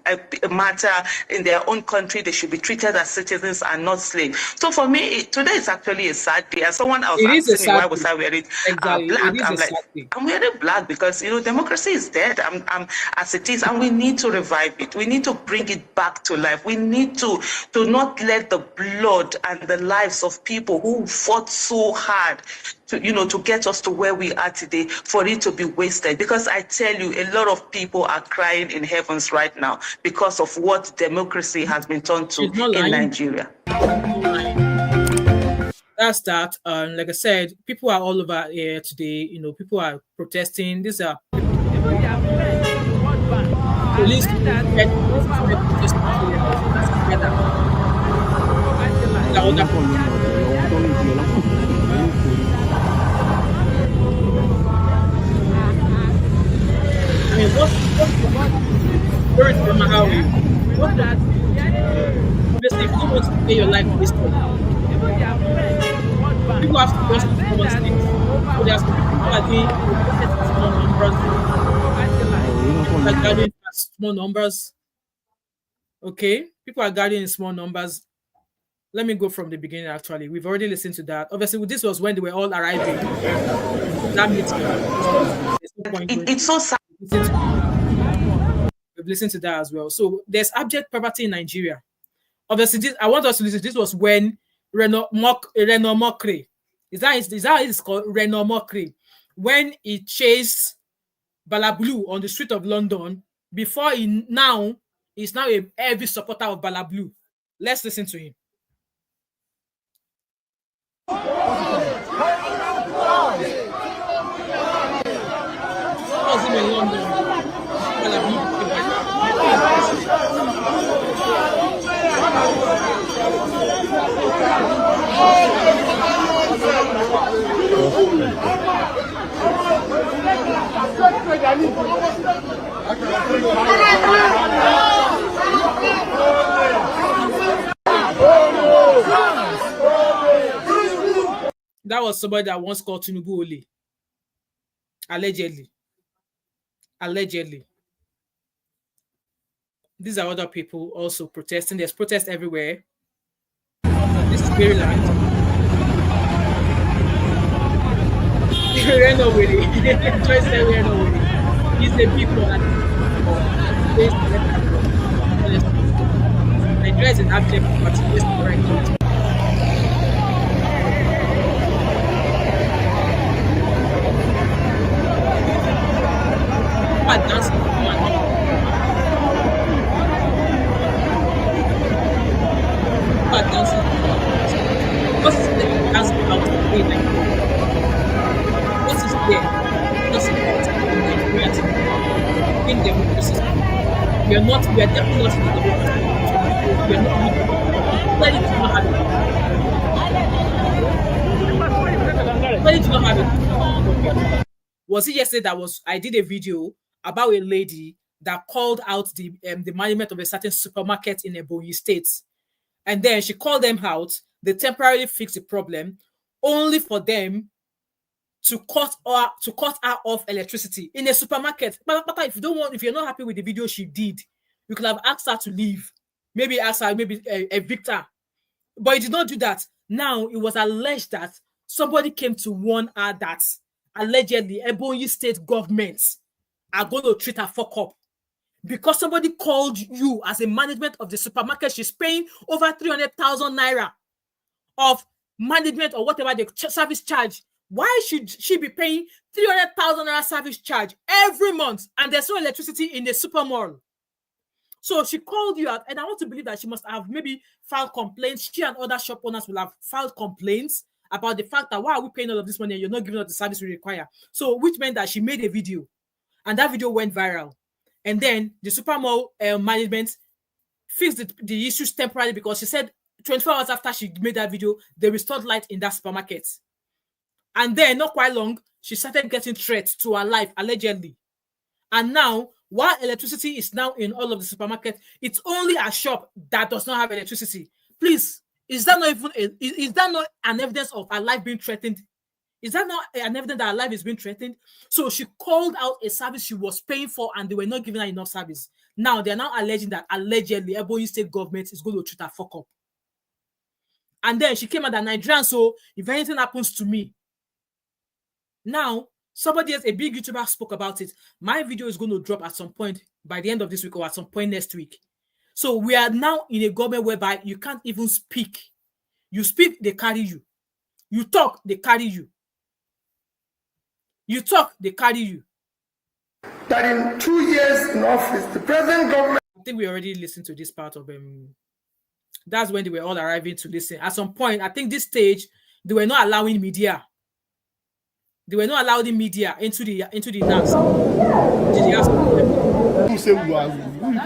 matter in their own country. They should be treated as citizens and not slaves. So for me, today is actually a sad day. And someone else asked me why was I wearing black. I'm like, I'm wearing black because democracy is dead. I'm as it is, and we need to revive it. We need to bring it back to life. We need to not let the blood and the lives of people who fought so hard to get us to where we are today, for it to be wasted. Because I tell you, a lot of people are crying in heavens right now because of what democracy has been turned to in Nigeria. That's that. Like I said, people are all over here today. People are protesting. These are police. Obviously, if you don't want to pay your life this time, people have to just common sense. So there's people who are doing small numbers. Okay, people are gathering in small numbers. Let me go from the beginning. Actually, we've already listened to that. Obviously, this was when they were all arriving. That meeting. It's so sad. We've listened to that as well. So there's abject poverty in Nigeria. Obviously, I want us to listen. This was when Reno Mokri, is that it's called Reno Mokri, when he chased Balablu on the street of London. Before he's now a heavy supporter of Balablu. Let's listen to him. In London. that was somebody that once called Tinubu Ole. Allegedly. Allegedly. These are other people also protesting. There's protests everywhere. This is Maryland. We're not with it. Joyce said we're not with it. He's the people that Nigeria is an abject party. Let's be right. Dancing. What is the dancing out of the like? What is there? Dancing out of the in democracy. We are definitely not in the democracy. We are not. Let it not have it. Let it not have it. Was it yesterday that I did a video about a lady that called out the management of a certain supermarket in Ebonyi State, and then she called them out. They temporarily fixed the problem, only for them to cut her off electricity in a supermarket. But if you're not happy with the video she did, you could have asked her to leave. Maybe ask her, maybe evict her. But you did not do that. Now it was alleged that somebody came to warn her that allegedly Ebonyi State government are going to treat her fuck up because somebody called you as a management of the supermarket. She's paying over 300,000 naira of management or whatever the service charge. Why should she be paying 300,000 naira service charge every month and there's no electricity in the super mall? So she called you out, and I want to believe that she must have maybe filed complaints. She and other shop owners will have filed complaints about the fact that why are we paying all of this money and you're not giving us the service we require? So which meant that she made a video, and that video went viral. And then the super mall management fixed the issues temporarily because she said 24 hours after she made that video, they restored light in that supermarket. And then, not quite long, she started getting threats to her life, allegedly. And now, while electricity is now in all of the supermarkets, it's only a shop that does not have electricity. Please, is that not an evidence of her life being threatened? Is that not an evidence that her life is being threatened? So she called out a service she was paying for and they were not giving her enough service. Now, they're now alleging that allegedly Ebonyi State government is going to treat her fuck up. And then she came out that Nigerian, so if anything happens to me, now, somebody else, a big YouTuber, spoke about it. My video is going to drop at some point by the end of this week or at some point next week. So we are now in a government whereby you can't even speak. You speak, they carry you. You talk, they carry you. You talk, they carry you. That in 2 years in office, the present government... I think we already listened to this part of that's when they were all arriving to listen. At some point, I think this stage, they were not allowing media. They were not allowing media into the NAS.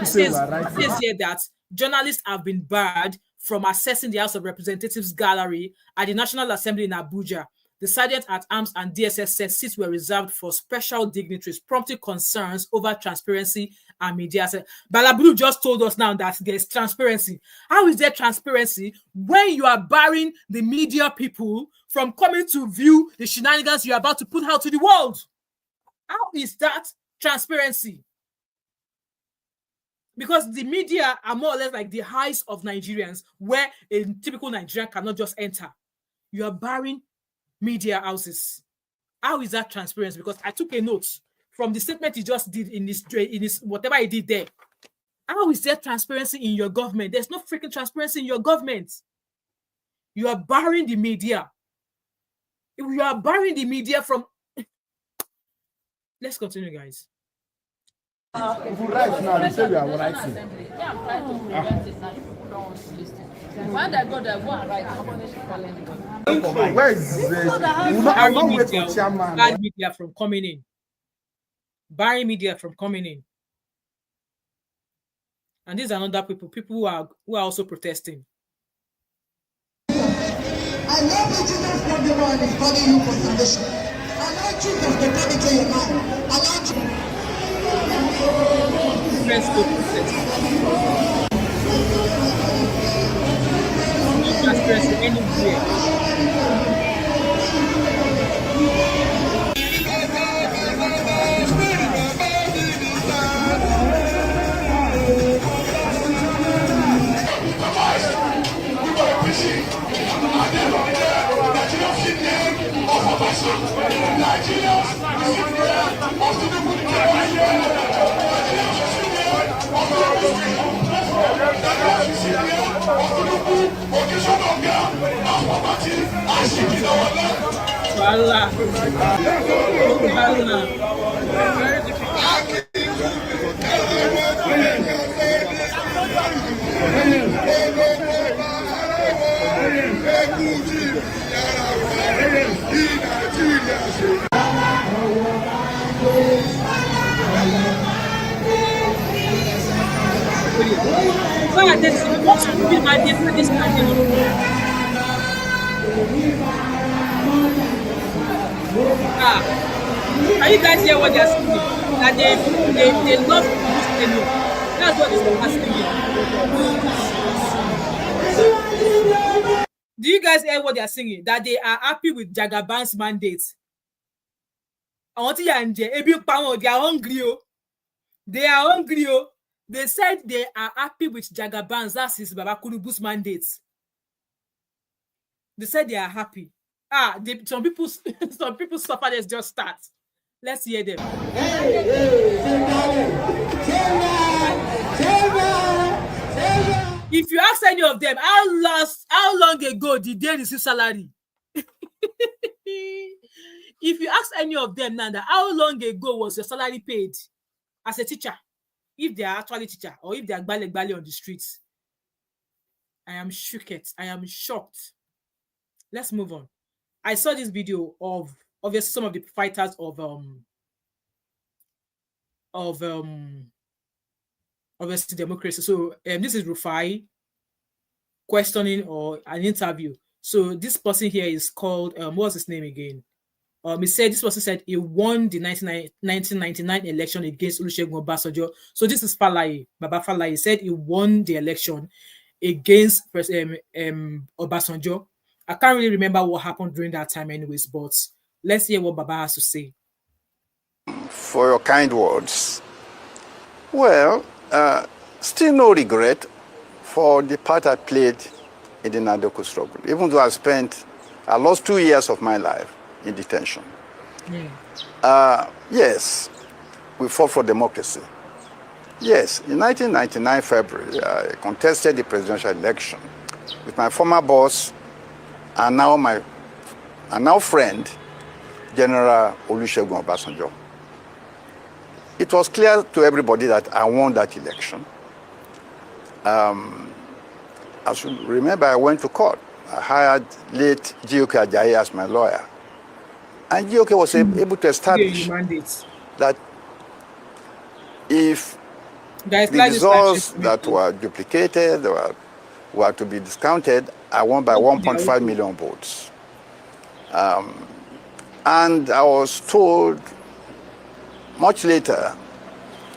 It says here that journalists have been barred from accessing the House of Representatives gallery at the National Assembly in Abuja. The Sergeant at Arms and DSS said seats were reserved for special dignitaries, prompting concerns over transparency and media. Balabulu just told us now that there's transparency. How is there transparency when you are barring the media people from coming to view the shenanigans you're about to put out to the world? How is that transparency? Because the media are more or less like the highs of Nigerians, where a typical Nigerian cannot just enter. You are barring media houses. How is that transparency? Because I took a note from the statement he just did in this whatever he did there. How is there transparency in your government? There's no freaking transparency in your government. You are barring the media. You are barring the media from... Let's continue, guys. Right now, they say we are writing. Why did I go there? Where is this? Bad media from coming in. Barring media from coming in. And these are other people who are also protesting. I love the Jesus from the world is calling you for salvation. Allow Jesus to come into your mind. Allow Jesus. Friends to protest. No transparency anywhere. Voila. Voila. Very difficult. Why this? What should be my name for this country? Can you guys hear what they're saying? That they love to use tenure. That's what they're asking me. Do you guys hear what they're singing? That they are happy with Jagaban's mandate. They are hungry. They are hungry. They said they are happy with Jagaban's, that's his Baba Kurubu's mandate. They said they are happy. Some people suffer. Let's just start. Let's hear them. If you ask any of them, how long ago did they receive salary? If you ask any of them, Nanda, how long ago was your salary paid as a teacher? If they are actually teacher, or if they are gbale on the streets. I am shocked. I am shocked. Let's move on. I saw this video of obviously some of the fighters of obviously democracy. So this is Rufai questioning or an interview. So this person here is called what's his name again? This person said he won the 1999 election against Olusegun Obasanjo. So this is Falaye, Baba Falaye. He said he won the election against Obasanjo. I can't really remember what happened during that time anyways, but let's hear what Baba has to say. For your kind words. Well, still no regret for the part I played in the Nadoko struggle. Even though I lost 2 years of my life in detention. Yes, we fought for democracy. Yes, in 1999 February, I contested the presidential election with my former boss and now friend, General Olusegun Obasanjo. It was clear to everybody that I won that election. I should remember I went to court. I hired late G.O.K. Ajayi as my lawyer. And G.O.K. was able to establish that if the results that were duplicated were to be discounted, I won by 1.5 million votes. And I was told much later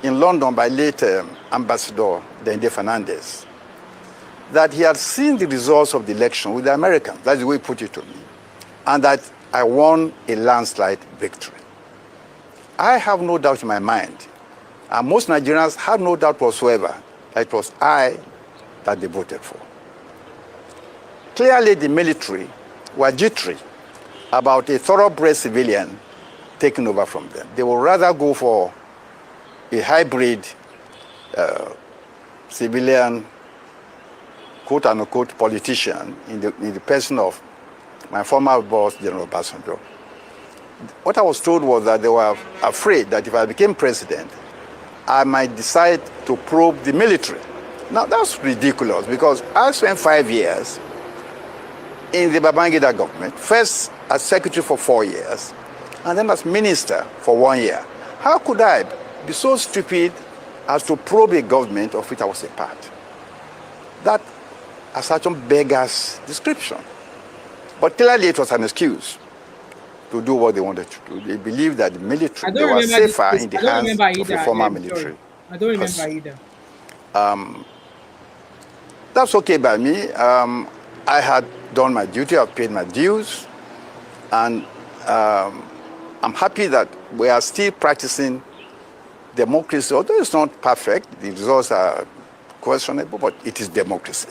in London by late Ambassador Dende Fernandez that he had seen the results of the election with the Americans. That's the way he put it to me. And that I won a landslide victory. I have no doubt in my mind, and most Nigerians have no doubt whatsoever, that it was I that they voted for. Clearly, the military were jittery about a thoroughbred civilian taking over from them. They would rather go for a hybrid civilian, quote-unquote, politician in the person of my former boss, General Obasanjo. What I was told was that they were afraid that if I became president, I might decide to probe the military. Now, that's ridiculous because I spent 5 years in the Babangida government, first as secretary for 4 years, and then as minister for 1 year. How could I be so stupid as to probe a government of which I was a part? That as such a beggar's description. But clearly it was an excuse to do what they wanted to do. They believed that the military, they were safer in the hands of the former military. I don't remember either. That's okay by me. I had done my duty, I've paid my dues, and I'm happy that we are still practicing democracy, although it's not perfect. The results are questionable, but it is democracy.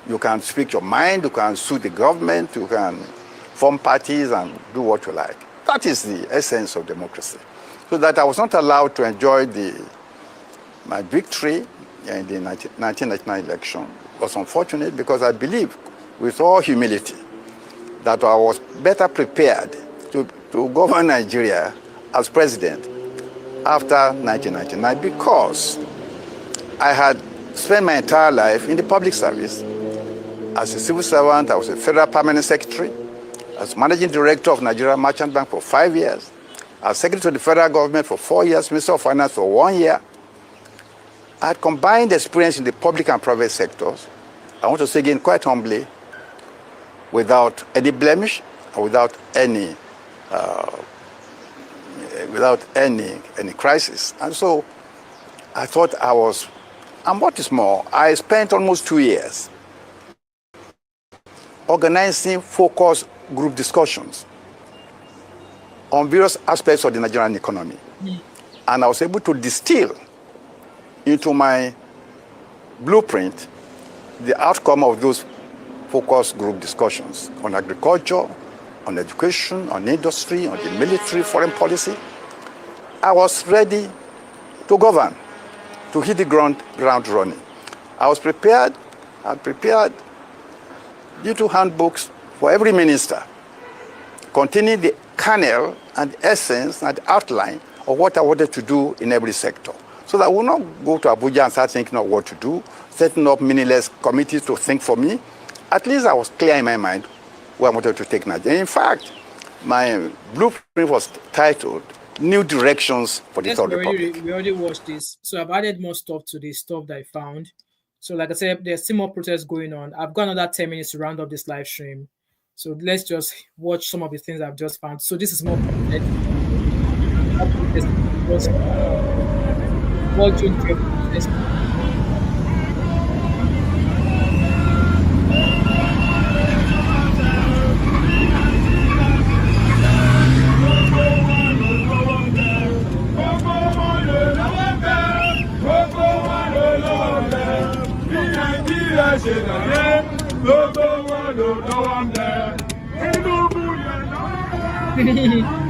You can speak your mind, you can sue the government, you can form parties and do what you like. That is the essence of democracy. So that I was not allowed to enjoy my victory in the 1999 election was unfortunate because I believe, with all humility, that I was better prepared to govern Nigeria as president after 1999 because I had spent my entire life in the public service. As a civil servant, I was a federal permanent secretary. As managing director of Nigeria Merchant Bank for 5 years. As secretary to the federal government for 4 years, minister of finance for 1 year. I had combined experience in the public and private sectors. I want to say again, quite humbly, without any blemish, or without any crisis. And so I thought I was, and what is more, I spent almost 2 years organizing focus group discussions on various aspects of the Nigerian economy. And I was able to distill into my blueprint the outcome of those focus group discussions on agriculture, on education, on industry, on the military, foreign policy. I was ready to govern, to hit the ground running. I was prepared, due to handbooks for every minister, containing the kernel and essence and outline of what I wanted to do in every sector. So that I will not go to Abuja and start thinking of what to do, setting up meaningless committees to think for me. At least I was clear in my mind where I wanted to take Nigeria. In fact, my blueprint was titled New Directions for the Third Republic. We already watched this. So I've added more stuff to the stuff that I found. So like I said, there's still more protests going on. I've got another 10 minutes to round up this live stream. So let's just watch some of the things I've just found. So this is more protest. World June 12 protest.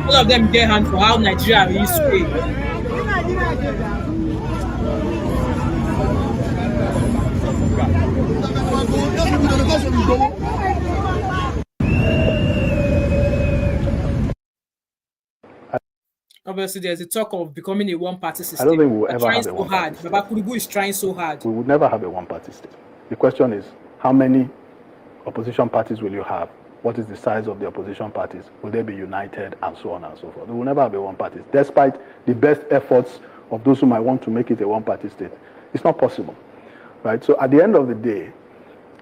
All of them get hand for how Nigeria used to be. Obviously, there's a talk of becoming a one-party system. I don't think we will ever have a one-party system. Baba Kurubu is trying so hard. We would never have a one-party state. The question is, how many opposition parties will you have? What is the size of the opposition parties? Will they be united, and so on and so forth? We will never have a one-party state, despite the best efforts of those who might want to make it a one-party state. It's not possible, right? So at the end of the day,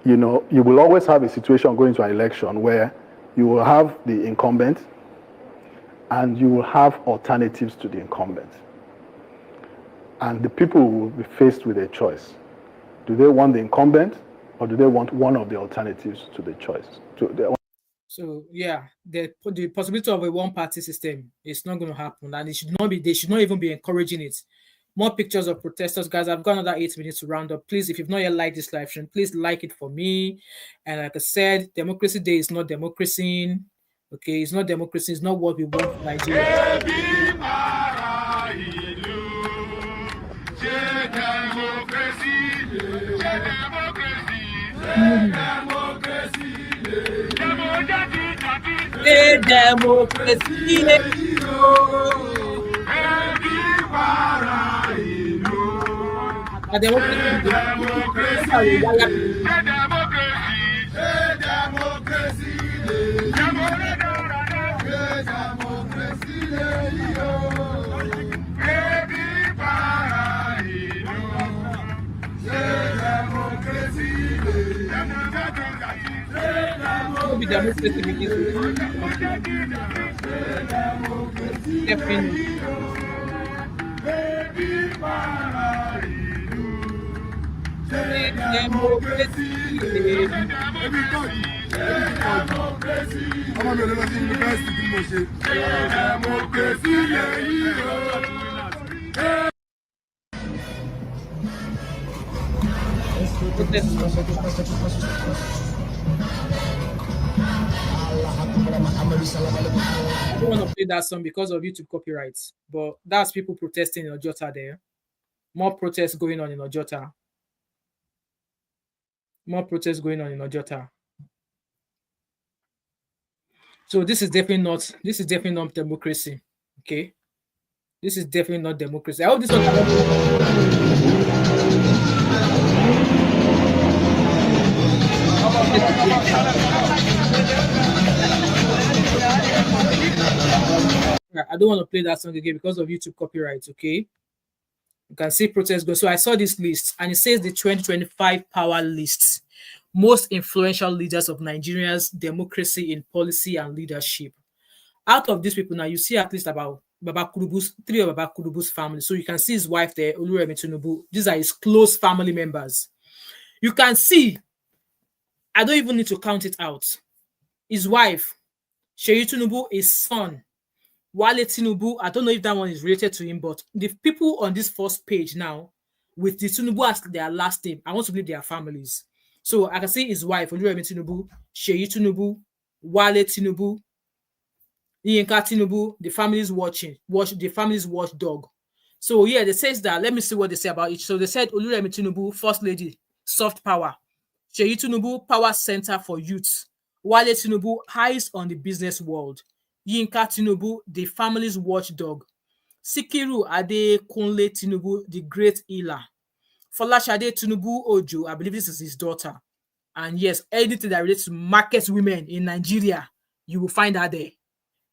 you know, you will always have a situation going to an election where you will have the incumbent and you will have alternatives to the incumbent. And the people will be faced with a choice. Do they want the incumbent or do they want one of the alternatives to the choice? So yeah, the possibility of a one-party system is not going to happen, and it should not be. They should not even be encouraging it. More pictures of protesters, guys. I've got another 8 minutes to round up. Please, if you've not yet liked this live stream, please like it for me. And like I said, Democracy Day is not democracy. Okay, it's not democracy. It's not what we want for Nigeria. I don't want to play that song because of YouTube copyrights, but that's people protesting in Ojota there. More protests going on in Ojota. More protests going on in Ojota. So this is definitely not democracy. Okay. This is definitely not democracy. I hope this one. I don't want to play that song again because of YouTube copyright. Okay. You can see protests go. So I saw this list and it says the 2025 power list. Most influential leaders of Nigeria's democracy in policy and leadership. Out of these people now, you see at least about Baba Kurubu's, 3 of Baba Kurubu's family. So you can see his wife there, Oluremi Tinubu. These are his close family members. You can see, I don't even need to count it out. His wife, Seyi Tinubu, his son, Wale Tinubu. I don't know if that one is related to him, but the people on this first page now, with the Tinubu as their last name, I want to believe they are families. So I can see his wife, Oluremi Tinubu, Seyi Tinubu, Wale Tinubu, Yinka Tinubu, the family's watchdog. So yeah, they says that. Let me see what they say about it. So they said Oluremi Tinubu, First Lady, soft power. Seyi Tinubu, power center for youth. Wale Tinubu, eyes on the business world. Yinka Tinubu, the family's watchdog. Sikiru Adekunle Tinubu, the great healer. Folashade Tinubu Ojo, I believe this is his daughter. And yes, anything that relates to market women in Nigeria, you will find her there.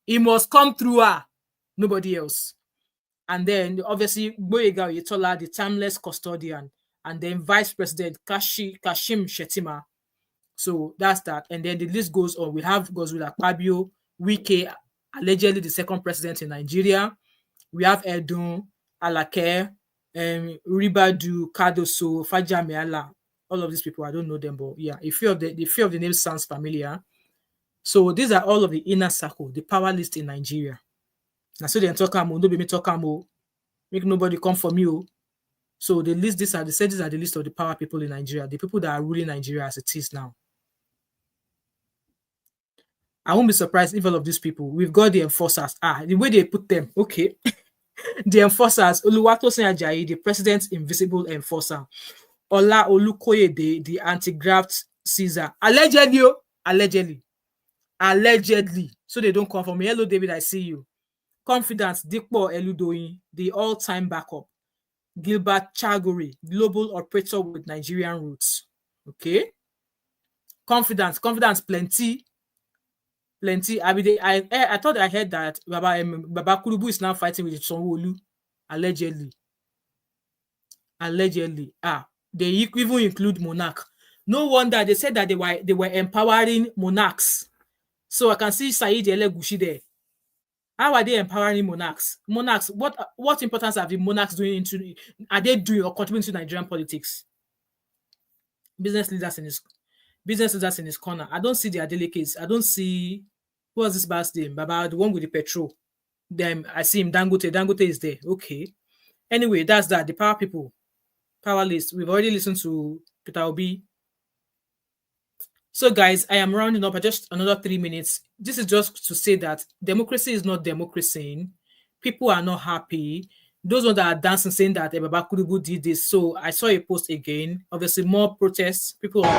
It must come through her, nobody else. And then obviously Boyega Oyetola, the timeless custodian, and then Vice President Kashim Shettima. So that's that. And then the list goes on. We have Godswill Akpabio, Wike, allegedly the second president in Nigeria. We have Edun, Alake, Ribadu, Kadoso, Fajamiala. All of these people, I don't know them, but yeah, a few of the names sounds familiar. So these are all of the inner circle, the power list in Nigeria. Now, so they talk no be me talk make nobody come for me. So the list, these are the list of the power people in Nigeria, the people that are ruling Nigeria as it is now. I won't be surprised if all of these people, we've got the enforcers. The way they put them, okay. The enforcers, Oluwatosin Ajayi, the president's invisible enforcer. Ola Olukoyede, the anti-graft Caesar. Allegedly. So they don't come for me. Hello, David, I see you. Confidence, Dikpo Eludoyin, the all-time backup. Gilbert Chagori, global operator with Nigerian roots. Okay. Confidence, plenty. I thought I heard that Baba Kurubu is now fighting with Sonwolu. Allegedly. They even include monarch. No wonder they said that they were empowering monarchs. So I can see Said Elegushi there. How are they empowering monarchs? What importance are the monarchs doing are they doing or contributing to Nigerian politics? Business leaders in his corner. I don't see their delegates. I don't see who was this bast's name? Baba, the one with the petrol. Then I see him, Dangote. Dangote is there. Okay. Anyway, that's that. The power people. Power list. We've already listened to Peter Obi. So guys, I am rounding up at just another 3 minutes. This is just to say that democracy is not democracy. People are not happy. Those ones that are dancing saying that Baba Kurubu did this. So I saw a post again. Obviously, more protests. People are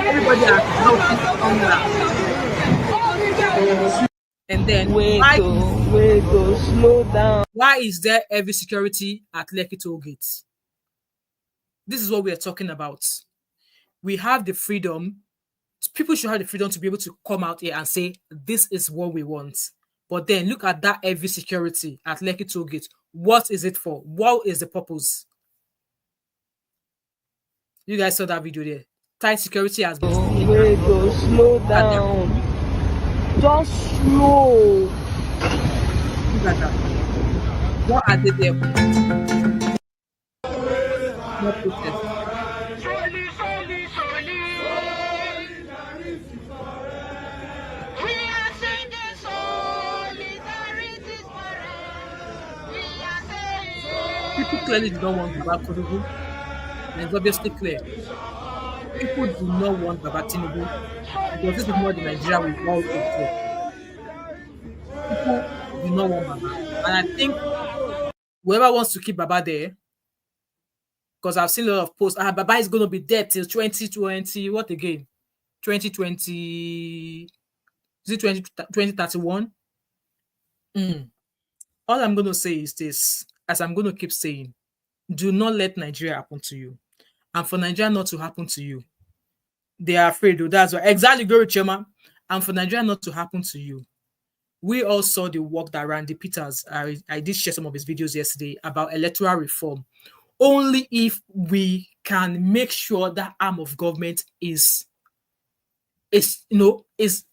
everybody are helping. And then wait, slow down. Why is there heavy security at Lekki toll gates? This is what we are talking about. We have the freedom. People should have the freedom to be able to come out here and say, this is what we want. But then look at that heavy security at Lekki toll gate. What is it for? What is the purpose? You guys saw that video there. Tight security has been slow down. Just slow. Look at that. What are they there for? No protest. People clearly don't want Baba Kurubu. And it's obviously clear. People do not want Baba Tinubu because this is not the Nigeria we all hope for. People do not want Baba. And I think whoever wants to keep Baba there, because I've seen a lot of posts, Baba is going to be dead till 2020, what again? 2020, is it 2031? All I'm going to say is this, as I'm going to keep saying, do not let Nigeria happen to you. And for Nigeria not to happen to you, they are afraid. That's why. Exactly, Glory Chema. And for Nigeria not to happen to you, we all saw the work that Randy Peters, I did share some of his videos yesterday about electoral reform. Only if we can make sure that arm of government is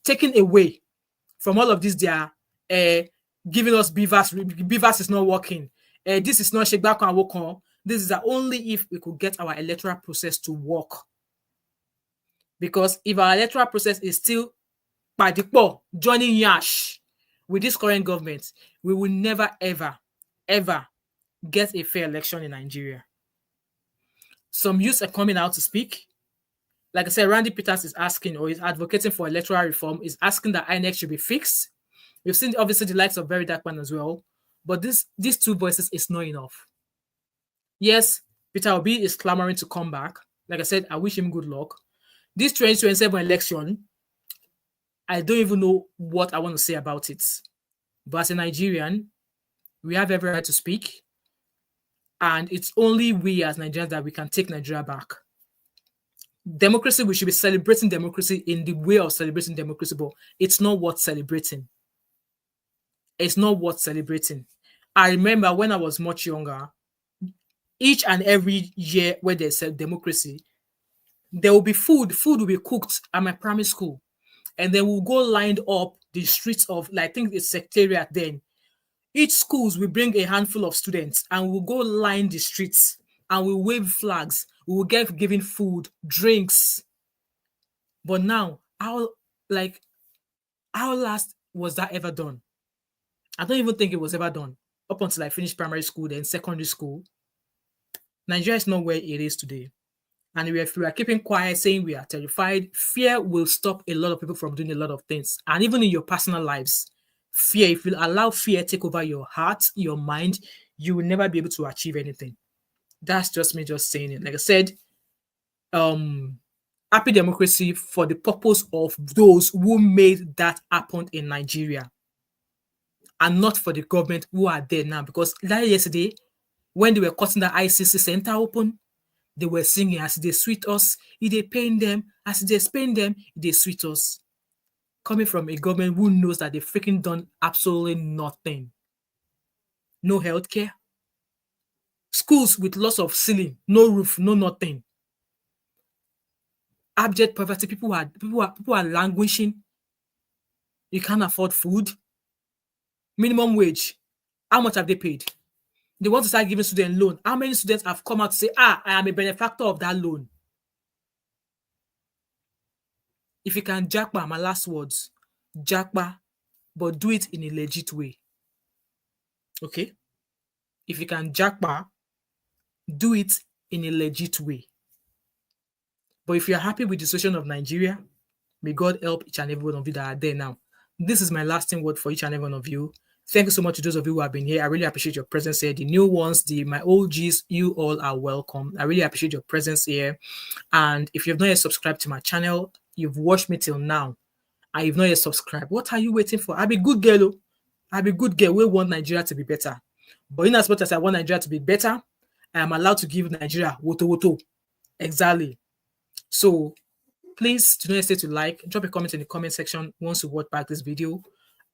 taken away from all of this. They are giving us beavers. Beavers is not working. This is not Shegbako and Wokon. This is only if we could get our electoral process to work. Because if our electoral process is still by the joining Yash with this current government, we will never, ever, ever get a fair election in Nigeria. Some youths are coming out to speak. Like I said, Randy Peters is asking, or is advocating for electoral reform, is asking that INEC should be fixed. We've seen, obviously, the likes of Very Dark Man as well. But these two voices is not enough. Yes, Peter Obi is clamoring to come back. Like I said, I wish him good luck. This 2027 election, I don't even know what I want to say about it. But as a Nigerian, we have every right to speak. And it's only we as Nigerians that we can take Nigeria back. Democracy, we should be celebrating democracy in the way of celebrating democracy, but it's not worth celebrating. It's not worth celebrating. I remember when I was much younger, each and every year when they said democracy, there will be food. Food will be cooked at my primary school. And then we'll go lined up the streets of, like, I think it's Secretariat then. Each schools will bring a handful of students and we'll go line the streets and we'll wave flags. We will get given food, drinks. But now, how last was that ever done? I don't even think it was ever done up until I finished primary school, then secondary school. Nigeria is not where it is today. And if we are keeping quiet, saying we are terrified, fear will stop a lot of people from doing a lot of things. And even in your personal lives, fear, if you allow fear take over your heart, your mind, you will never be able to achieve anything. That's just me just saying it. Like I said, happy democracy for the purpose of those who made that happen in Nigeria. And not for the government who are there now. Because like yesterday, when they were cutting the ICC center open, they were singing as they sweet us, if they pain them, as they pain them, they sweet us. Coming from a government who knows that they've freaking done absolutely nothing. No healthcare. Schools with lots of ceiling, no roof, no nothing. Abject poverty, people are languishing. You can't afford food. Minimum wage. How much have they paid? They want to start giving student loan. How many students have come out to say, I am a benefactor of that loan? If you can jackpot, my last words, jackpot, but do it in a legit way. Okay? If you can jackpot, do it in a legit way. But if you're happy with the situation of Nigeria, may God help each and every one of you that are there now. This is my lasting word for each and every one of you. Thank you so much to those of you who have been here. I really appreciate your presence here. The new ones, my OGs, you all are welcome. I really appreciate your presence here. And if you've not yet subscribed to my channel, you've watched me till now, and you've not yet subscribed, what are you waiting for? I'll be good girl. I'll be good girl. We want Nigeria to be better. But in as much as I want Nigeria to be better, I am allowed to give Nigeria woto. Exactly. So please do not hesitate to like, drop a comment in the comment section once you watch back this video.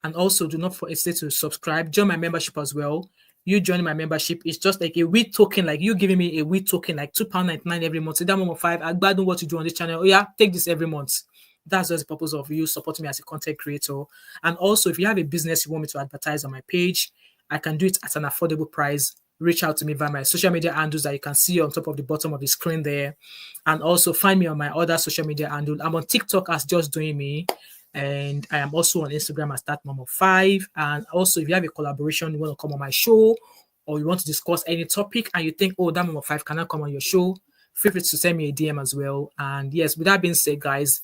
And also do not hesitate to subscribe. Join my membership as well. You joining my membership is just like a wheat token, like you giving me a wheat token, like £2.99 every month. So that moment 5, I don't know what you do on this channel. Oh yeah, take this every month. That's just the purpose of you supporting me as a content creator. And also, if you have a business you want me to advertise on my page, I can do it at an affordable price. Reach out to me via my social media handles that you can see on top of the bottom of the screen there. And also find me on my other social media handle. I'm on TikTok as Just Doing Me. And I am also on Instagram as Thatmumof5. And also, if you have a collaboration, you want to come on my show, or you want to discuss any topic, and you think, oh, Thatmumof5 cannot come on your show, feel free to send me a DM as well. And yes, with that being said, guys,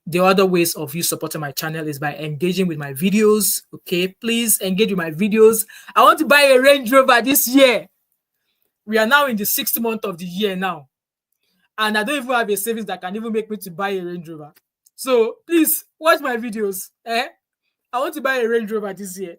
the other ways of you supporting my channel is by engaging with my videos. Okay, please engage with my videos. I want to buy a Range Rover this year. We are now in the 6th month of the year now, and I don't even have a savings that can even make me to buy a Range Rover. So please watch my videos. I want to buy a Range Rover this year,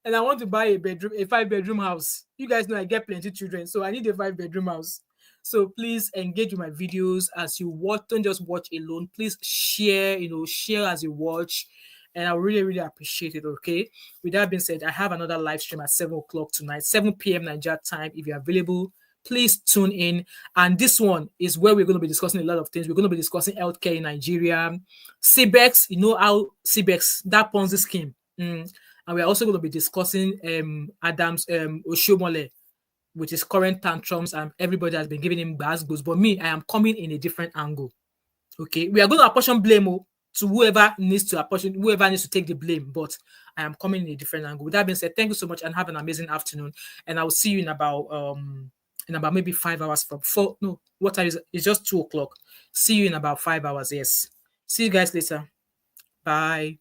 and I want to buy a 5-bedroom house. You guys know I get plenty of children, so I need a 5-bedroom house. So please engage with my videos as you watch. Don't just watch alone. Please share, share as you watch. And I really, really appreciate it, okay? With that being said, I have another live stream at 7 o'clock tonight, 7 p.m. Nigeria time. If you're available, please tune in. And this one is where we're going to be discussing a lot of things. We're going to be discussing healthcare in Nigeria, CBEX, how CBEX, that Ponzi scheme. And we're also going to be discussing Adams Oshiomhole, with his current tantrums, and everybody has been giving him bad goes. But me, I am coming in a different angle. Okay, we are going to apportion blame to whoever needs to take the blame, but I am coming in a different angle. With that being said, thank you so much and have an amazing afternoon. And I will see you in about maybe 5 hours from 4. No, what time is it? It's just 2 o'clock. See you in about 5 hours. Yes. See you guys later. Bye.